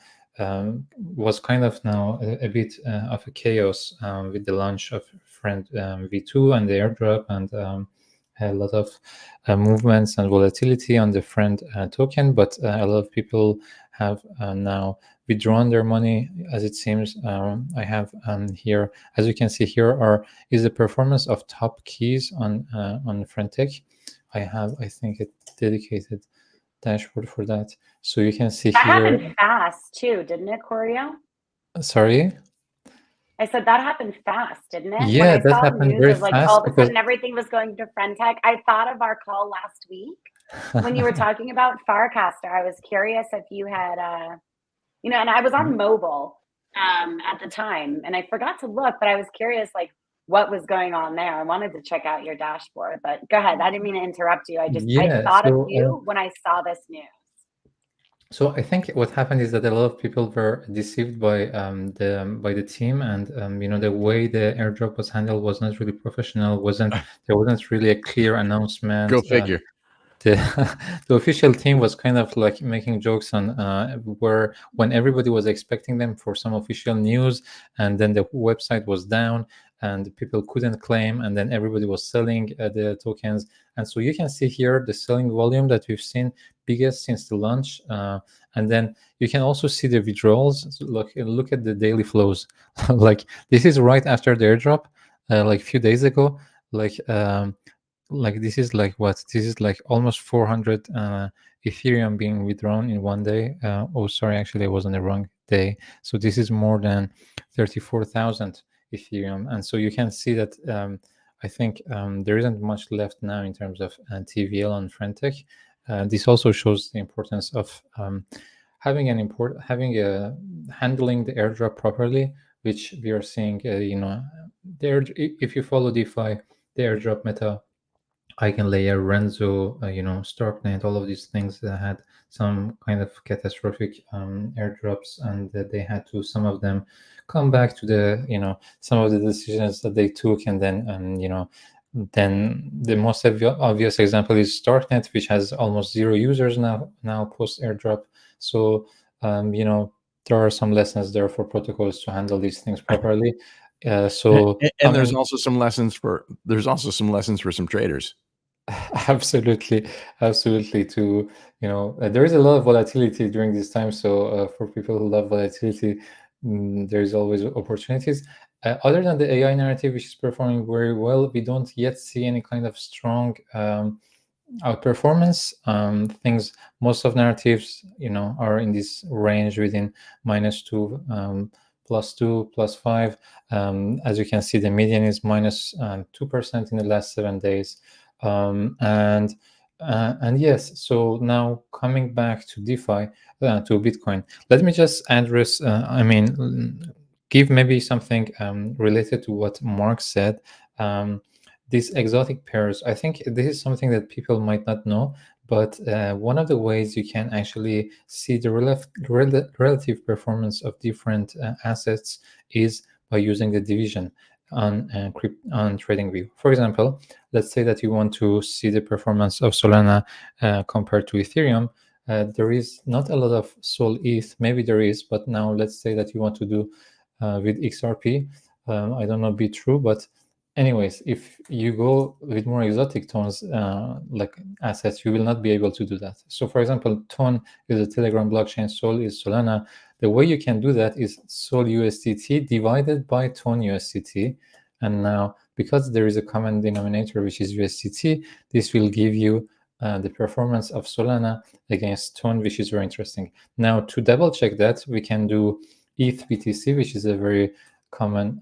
was kind of now a bit of a chaos with the launch of Friend V2 and the airdrop, and a lot of movements and volatility on the Friend token. But a lot of people have now withdrawn their money, as it seems. I have here, as you can see here, is the performance of top keys on Friendtech. I think, a dedicated dashboard for that, so you can see that here. Happened fast too, didn't it, Corio? Sorry, I said that happened fast, didn't it? yeah, when I that saw happened news very of like fast, all of a because sudden everything was going to Friendtech, I thought of our call last week when you were talking about Farcaster. I was curious if you had and I was on mobile at the time, and I forgot to look, but I was curious like what was going on there. I wanted to check out your dashboard, but go ahead. I didn't mean to interrupt you. I yeah, thought of so you when I saw this news. So I think what happened is that a lot of people were deceived by the team, and the way the airdrop was handled was not really professional. There wasn't really a clear announcement. Go figure. The the official team was kind of like making jokes on where when everybody was expecting them for some official news, and then the website was down and people couldn't claim, and then everybody was selling the tokens. And so you can see here the selling volume that we've seen biggest since the launch, and then you can also see the withdrawals. So look at the daily flows. Like this is right after the airdrop, like a few days ago. Like this is like what this is like almost 400 Ethereum being withdrawn in one day. Oh, sorry, actually I was on the wrong day. So this is more than 34,000 Ethereum, and so you can see that I think there isn't much left now in terms of TVL on Frentech. This also shows the importance of having handling the airdrop properly, which we are seeing. There, if you follow DeFi, the airdrop meta, Eigenlayer, Renzo, Starknet, all of these things had some kind of catastrophic airdrops, and that they had to, some of them, come back to some of the decisions that they took, and then the most obvious example is Starknet, which has almost 0 users now post airdrop. So there are some lessons there for protocols to handle these things properly. And there's also some lessons for some traders. Absolutely. To there is a lot of volatility during this time. So for people who love volatility, there is always opportunities. Other than the AI narrative, which is performing very well, we don't yet see any kind of strong outperformance. Most of narratives, are in this range within -2, +2, +5. As you can see, the median is -2% in the last 7 days. And yes, so now coming back to DeFi, to Bitcoin, let me just address, give maybe something related to what Mark said. These exotic pairs, I think this is something that people might not know, but one of the ways you can actually see the relative performance of different assets is by using the division on TradingView. For example, let's say that you want to see the performance of Solana compared to Ethereum. There is not a lot of Sol ETH, maybe there is, but now let's say that you want to do with XRP. I don't know, be true, but anyways, if you go with more exotic tones like assets, you will not be able to do that. So for example, Ton is a Telegram blockchain, Sol is Solana. The way you can do that is Sol USDT divided by Ton USDT. And now, because there is a common denominator, which is USDT, this will give you the performance of Solana against Ton, which is very interesting. Now, to double check that, we can do ETH BTC, which is a very common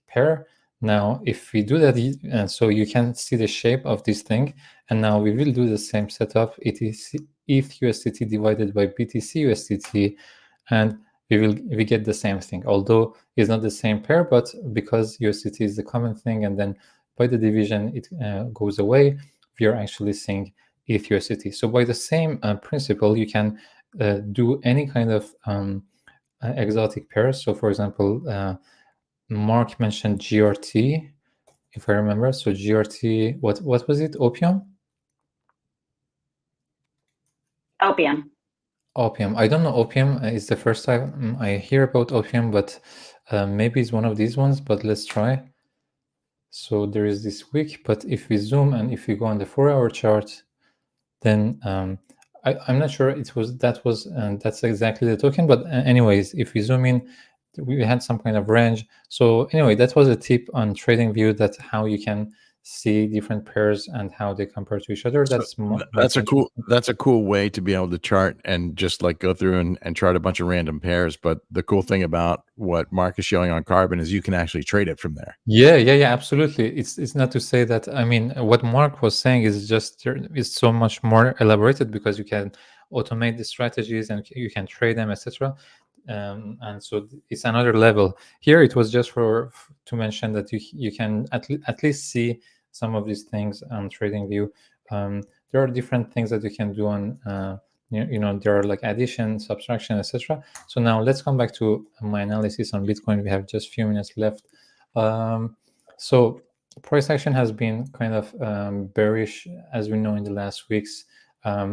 pair. Now, if we do that, so you can see the shape of this thing, and now we will do the same setup. It is ETH USDT divided by BTC USDT, and we get the same thing. Although it's not the same pair, but because USDT is the common thing, and then by the division it goes away, we are actually seeing ETH USDT. So by the same principle, you can do any kind of exotic pairs. So for example, Mark mentioned GRT, if I remember. So GRT, what was it? Opium? Opium. Opium. I don't know Opium. It's the first time I hear about Opium, but maybe it's one of these ones, but let's try. So there is this wick, but if we zoom and if we go on the 4-hour chart, then I'm not sure that's exactly the token, but anyways, if we zoom in, we had some kind of range. So anyway, that was a tip on TradingView, that how you can see different pairs and how they compare to each other. That's a cool way to be able to chart and just like go through and chart a bunch of random pairs. But the cool thing about what Mark is showing on Carbon is you can actually trade it from there. Yeah, absolutely. It's not to say that, what Mark was saying is just it's so much more elaborated because you can automate the strategies and you can trade them, etc. And so it's another level. Here it was just to mention that you can at least see some of these things on TradingView. There are different things that you can do on there are like addition, subtraction, etc. So now let's come back to my analysis on Bitcoin. We have just a few minutes left. So price action has been kind of bearish, as we know, in the last weeks.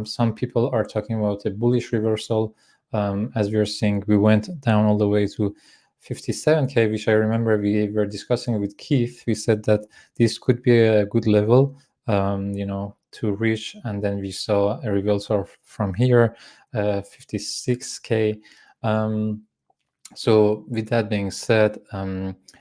Some people are talking about a bullish reversal. As we are seeing, we went down all the way to 57K, which I remember we were discussing with Keith. We said that this could be a good level, to reach, and then we saw a reversal from here, 56K. So with that being said,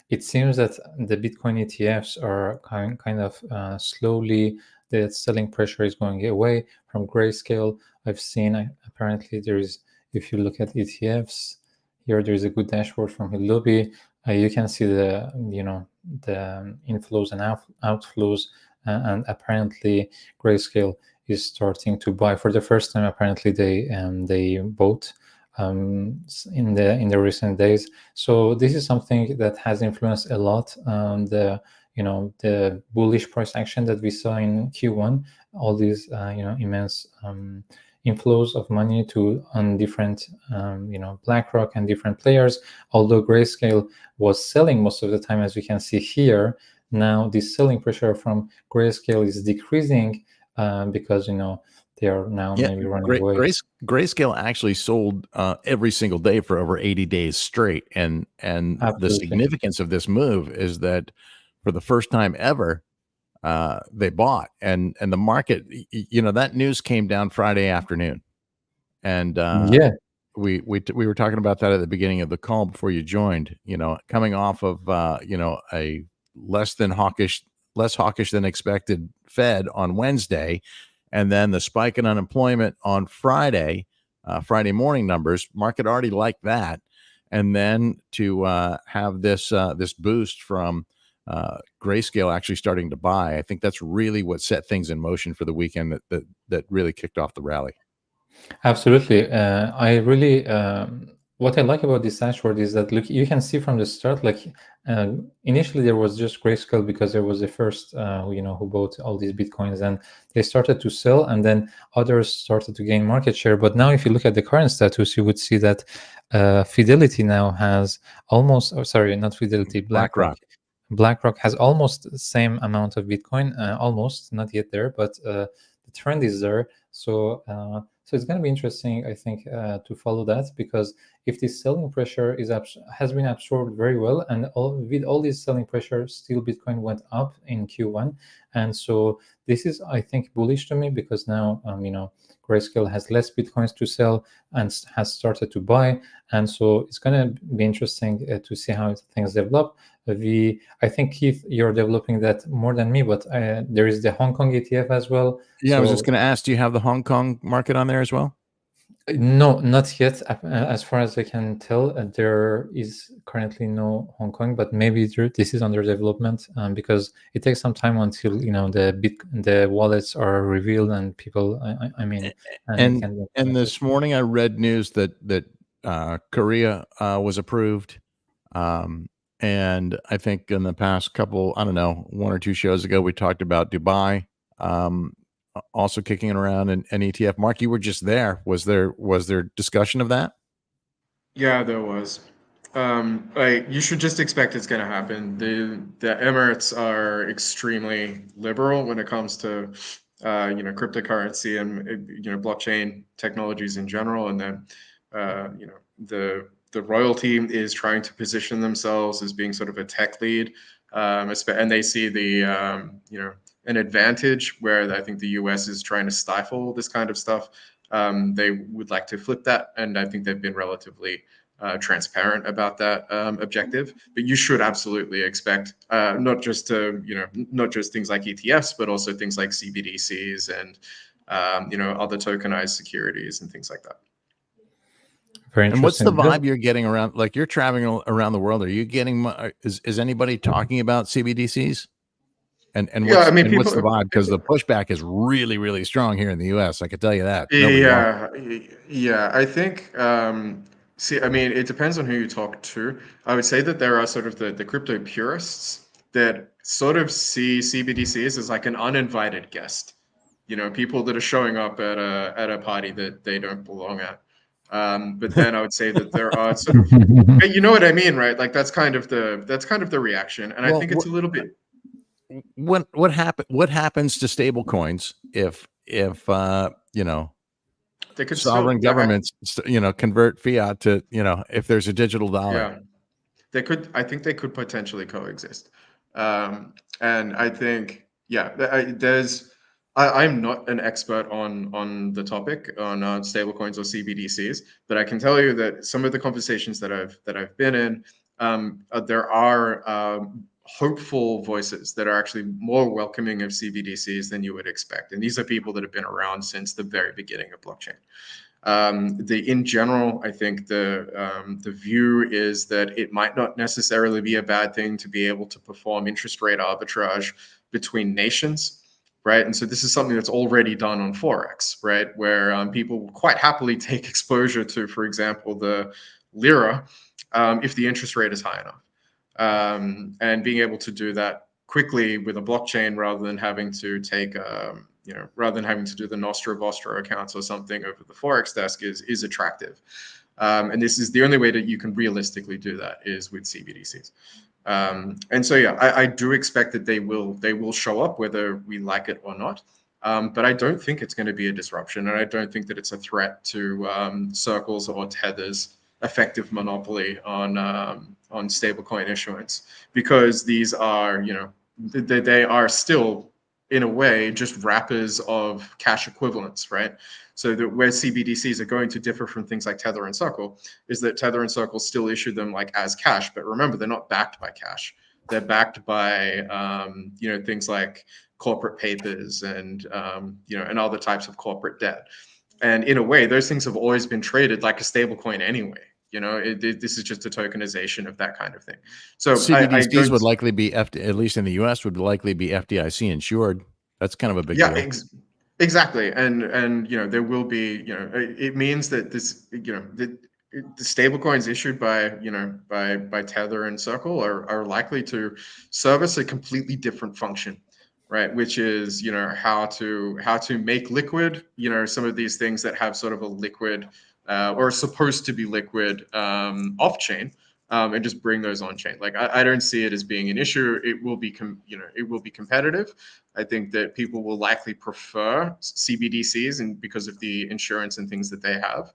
it seems that the Bitcoin ETFs are kind of slowly, the selling pressure is going away from Grayscale. I've seen apparently there is, if you look at ETFs, here there is a good dashboard from Hilobi. You can see the the inflows and outflows, and apparently Grayscale is starting to buy for the first time. Apparently they bought in the recent days. So this is something that has influenced a lot the bullish price action that we saw in Q1. All these immense inflows of money on different BlackRock and different players. Although Grayscale was selling most of the time, as we can see here, now this selling pressure from Grayscale is decreasing because they are now maybe running away. Grayscale actually sold every single day for over 80 days straight, and Absolutely. The significance of this move is that for the first time ever, they bought, and the market, that news came down Friday afternoon, and we were talking about that at the beginning of the call before you joined. Coming off of a less hawkish than expected Fed on Wednesday, and then the spike in unemployment on Friday morning numbers. Market already liked that, and then to have this boost from Grayscale actually starting to buy, I think that's really what set things in motion for the weekend. That really kicked off the rally. Absolutely. I really, what I like about this dashboard is that, look, you can see from the start, like initially there was just Grayscale because there was the first, who bought all these Bitcoins, and they started to sell, and then others started to gain market share. But now if you look at the current status, you would see that Fidelity now has almost, not Fidelity, BlackRock has almost the same amount of Bitcoin, almost, not yet there, but the trend is there. So it's going to be interesting, I think, to follow that, because if this selling pressure has been absorbed very well, and with all this selling pressure, still Bitcoin went up in Q1, and so this is, I think, bullish to me, because now Grayscale has less Bitcoins to sell and has started to buy, and so it's going to be interesting to see how things develop. I think, Keith, you're developing that more than me, but there is the Hong Kong ETF as well. Yeah, I was just going to ask, do you have the Hong Kong market on there as well? No, not yet. As far as I can tell, there is currently no Hong Kong, but maybe this is under development, because it takes some time until the wallets are revealed and people. And this morning I read news that Korea was approved. And I think in the past couple, I don't know, 1 or 2 shows ago, we talked about Dubai also kicking it around, and ETF. Mark, you were just there. Was there discussion of that? Yeah, there was. You should just expect it's going to happen. The Emirates are extremely liberal when it comes to cryptocurrency and blockchain technologies in general, and then the royalty is trying to position themselves as being sort of a tech lead, and they see an advantage where I think the US is trying to stifle this kind of stuff. They would like to flip that, and I think they've been relatively transparent about that objective. But you should absolutely expect not just things like ETFs, but also things like CBDCs and other tokenized securities and things like that. Very interesting. And what's the vibe you're getting around? Like, you're traveling around the world. Are you getting? Is anybody talking about CBDCs? And what's the vibe? Because the pushback is really, really strong here in the U.S. I can tell you that. Yeah. I think. It depends on who you talk to. I would say that there are sort of the crypto purists that sort of see CBDCs as like an uninvited guest. people that are showing up at a party that they don't belong at. But then I would say that there are sort of, you know what I mean, right? Like that's kind of the reaction, and I think it's a little bit. What happens to stable coins if They could sovereign governments convert fiat to if there's a digital dollar? Yeah, they could. I think they could potentially coexist. And I think, I'm not an expert on the topic on stablecoins or CBDCs, but I can tell you that some of the conversations that I've been in, there are hopeful voices that are actually more welcoming of CBDCs than you would expect, and these are people that have been around since the very beginning of blockchain. In general, I think the view is that it might not necessarily be a bad thing to be able to perform interest rate arbitrage between nations, right? And so this is something that's already done on Forex, right? Where people will quite happily take exposure to, for example, the lira, if the interest rate is high enough. And being able to do that quickly with a blockchain rather than having to take rather than having to do the Nostro Vostro accounts or something over the Forex desk is attractive. And this is the only way that you can realistically do that is with CBDCs. And so, I do expect that they will show up whether we like it or not. But I don't think it's going to be a disruption, and I don't think that it's a threat to Circle's or Tether's effective monopoly on stablecoin issuance, because these are, they are still, in a way, just wrappers of cash equivalents, right? So that where CBDCs are going to differ from things like Tether and Circle is that Tether and Circle still issue them like as cash, but remember, they're not backed by cash. They're backed by things like corporate papers and and other types of corporate debt. And in a way, those things have always been traded like a stable coin anyway. This is just a tokenization of that kind of thing. So CBDCs would likely be, at least in the US, would likely be FDIC insured. That's kind of a big deal. Exactly. And there will be, it means that this, the stable coins issued by Tether and Circle are likely to service a completely different function, right? Which is, how to make liquid, some of these things that have sort of a liquid or are supposed to be liquid off chain, and just bring those on chain. Like I don't see it as being an issue. It will be it will be competitive. I think that people will likely prefer CBDCs and because of the insurance and things that they have.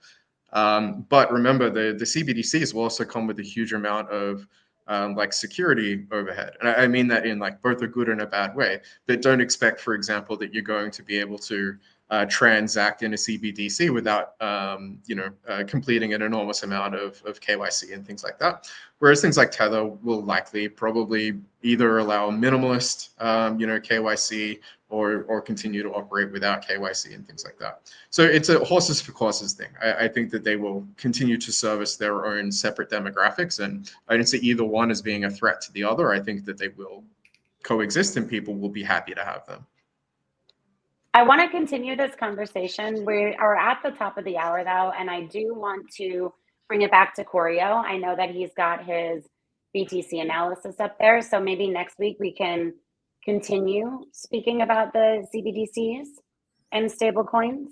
But remember, the CBDCs will also come with a huge amount of like security overhead. And I mean that in like both a good and a bad way. But don't expect, for example, that you're going to be able to transact in a CBDC without completing an enormous amount of KYC and things like that. Whereas things like Tether will likely probably either allow minimalist KYC or continue to operate without KYC and things like that. So it's a horses for courses thing. I think that they will continue to service their own separate demographics, and I don't see either one as being a threat to the other. I think that they will coexist and people will be happy to have them. I want to continue this conversation. We are at the top of the hour, though, and I do want to bring it back to Corio. I know that he's got his BTC analysis up there, so maybe next week we can continue speaking about the CBDCs and stablecoins.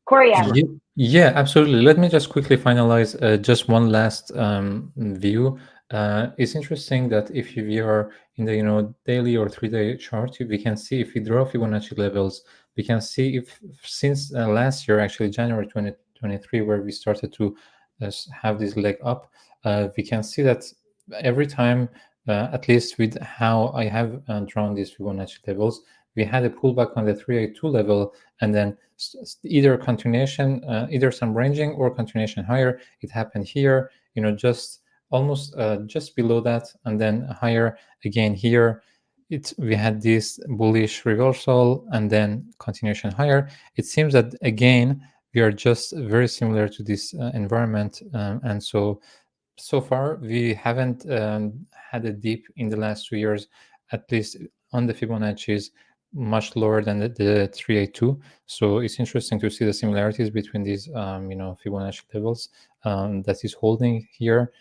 Corio. Yeah, absolutely. Let me just quickly finalize just one last view. It's interesting that if you are in the daily or 3-day chart, we can see if we draw Fibonacci levels, we can see if since last year, actually January 2023, where we started to have this leg up, we can see that every time, at least with how I have drawn these Fibonacci levels, we had a pullback on the 382 level, and then either continuation, either some ranging or continuation higher. It happened here, just almost just below that, and then higher again here. We had this bullish reversal and then continuation higher. It seems that again we are just very similar to this environment, and so far we haven't had a dip in the last 2 years, at least on the Fibonacci's much lower than the 382. So it's interesting to see the similarities between these Fibonacci levels that is holding here.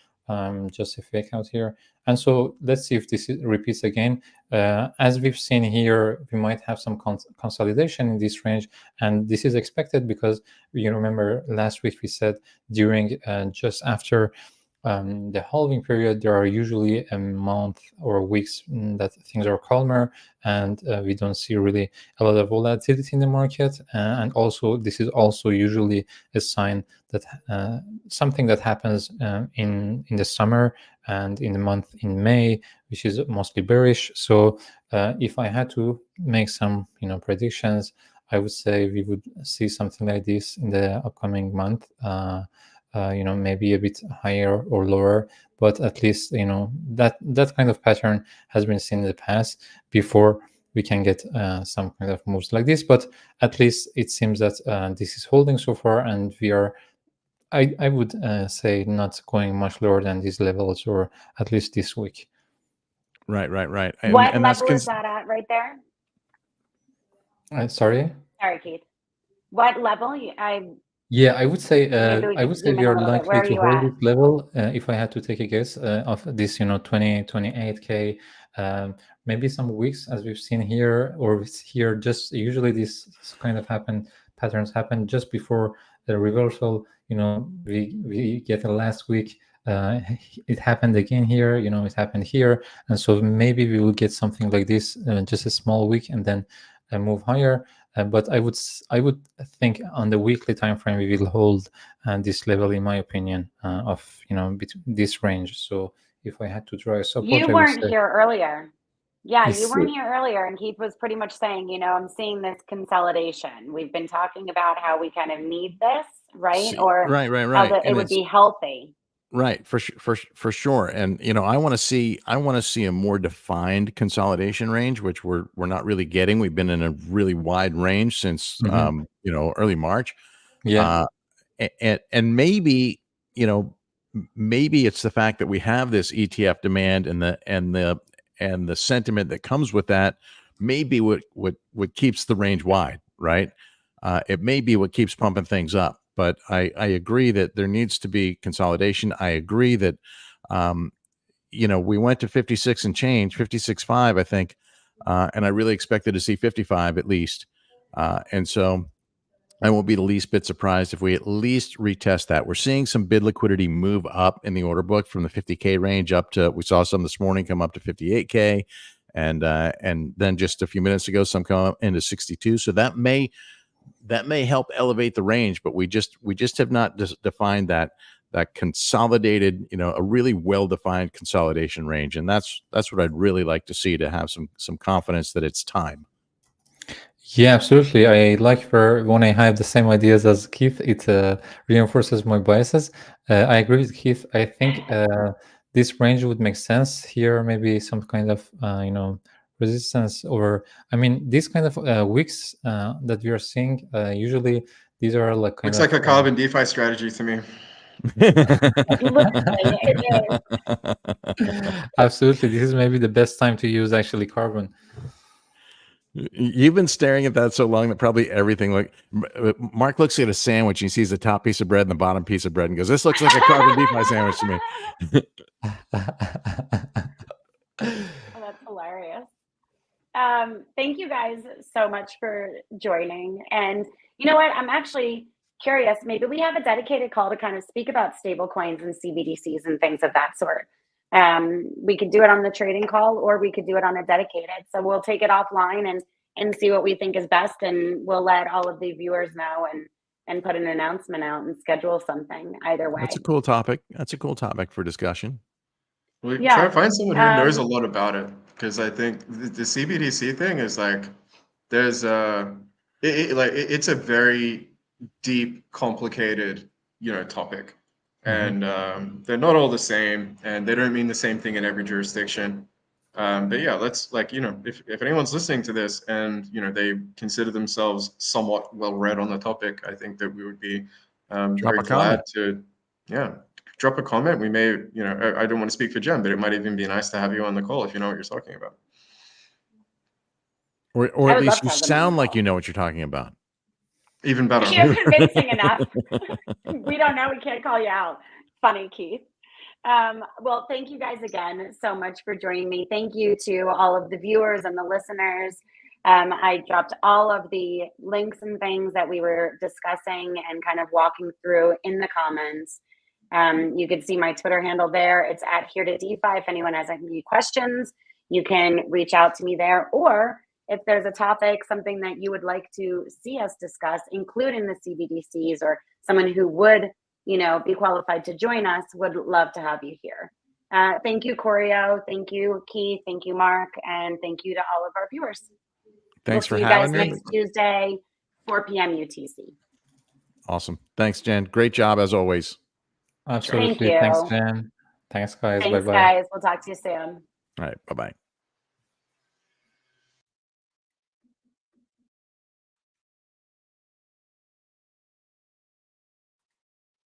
just a fake out here. And so let's see if this repeats again. As we've seen here, we might have some consolidation in this range, and this is expected because you remember last week we said during just after the halving period, there are usually a month or weeks that things are calmer, and we don't see really a lot of volatility in the market. And also, this is also usually a sign that something that happens in the summer and in the month in May, which is mostly bearish. So if I had to make some predictions, I would say we would see something like this in the upcoming month. Maybe a bit higher or lower, but at least that kind of pattern has been seen in the past before we can get some kind of moves like this. But at least it seems that this is holding so far, and we are, I would say, not going much lower than these levels, or at least this week. Right. What level is that at right there? Sorry, Keith. What level? Yeah, I would say we we are likely to hold at? this level. If I had to take a guess of this, 28K, maybe some weeks as we've seen here, or here. Just usually these kind of patterns happen just before the reversal. We get the last week. It happened again here. It happened here, and so maybe we will get something like this, just a small week, and then move higher. But I would think on the weekly time frame we will hold this level, in my opinion, of between this range. So if I had to draw a support, you weren't here earlier. Yeah, Yes. you weren't here earlier, and Keith was pretty much saying, I'm seeing this consolidation. We've been talking about how we kind of need this, right? Or right. how it would be healthy. Right, for sure. And I want to see a more defined consolidation range, which we're not really getting. We've been in a really wide range since early March. Yeah. And maybe maybe it's the fact that we have this ETF demand and the sentiment that comes with that. Maybe what keeps the range wide, right? It may be what keeps pumping things up. But I agree that there needs to be consolidation. I agree that, we went to 56 and change, 56.5, I think, and I really expected to see 55 at least. And so I won't be the least bit surprised if we at least retest that. We're seeing some bid liquidity move up in the order book from the 50K range up to, we saw some this morning come up to 58K. And then just a few minutes ago, some come up into 62. So that may help elevate the range, but we just have not defined that consolidated, a really well-defined consolidation range. And that's what I'd really like to see, to have some confidence that it's time. Yeah, absolutely. I like when I have the same ideas as Keith, it reinforces my biases. I agree with Keith. I think this range would make sense here. Maybe some kind of, resistance, or these kind of wicks that we are seeing. Usually, these are like looks like a carbon DeFi strategy to me. Absolutely, this is maybe the best time to use actually carbon. You've been staring at that so long that probably everything Mark looks at a sandwich and he sees the top piece of bread and the bottom piece of bread and goes, "This looks like a carbon DeFi sandwich to me." Oh, that's hilarious. Thank you guys so much for joining. And you know what? I'm actually curious. Maybe we have a dedicated call to kind of speak about stable coins and CBDCs and things of that sort. We could do it on the trading call, or we could do it on a dedicated. So we'll take it offline and see what we think is best, and we'll let all of the viewers know and put an announcement out and schedule something either way. That's a cool topic. That's a cool topic for discussion. We try to find someone who knows a lot about it, because I think the CBDC thing is like, there's it's a very deep, complicated, topic. And they're not all the same, and they don't mean the same thing in every jurisdiction. But yeah, let's if anyone's listening to this and they consider themselves somewhat well read on the topic, I think that we would be very glad to drop a comment. We may, I don't want to speak for Jen, but it might even be nice to have you on the call if you know what you're talking about. Or at least you sound like you know what you're talking about. Even better. If you're convincing enough. We don't know. We can't call you out. Funny, Keith. Well, thank you guys again so much for joining me. Thank you to all of the viewers and the listeners. I dropped all of the links and things that we were discussing and kind of walking through in the comments. You can see my Twitter handle there. It's at Here to DeFi. If anyone has any questions, you can reach out to me there. Or if there's a topic, something that you would like to see us discuss, including the CBDCs, or someone who would, be qualified to join us, would love to have you here. Thank you, Corio. Thank you, Keith. Thank you, Mark. And thank you to all of our viewers. Thanks We'll for see you having guys me. next Tuesday, 4 p.m. UTC. Awesome. Thanks, Jen. Great job as always. Absolutely. you. Thanks, Jen. Thanks, guys. Thanks, Bye-bye. guys. We'll talk to you soon. All right. Bye-bye.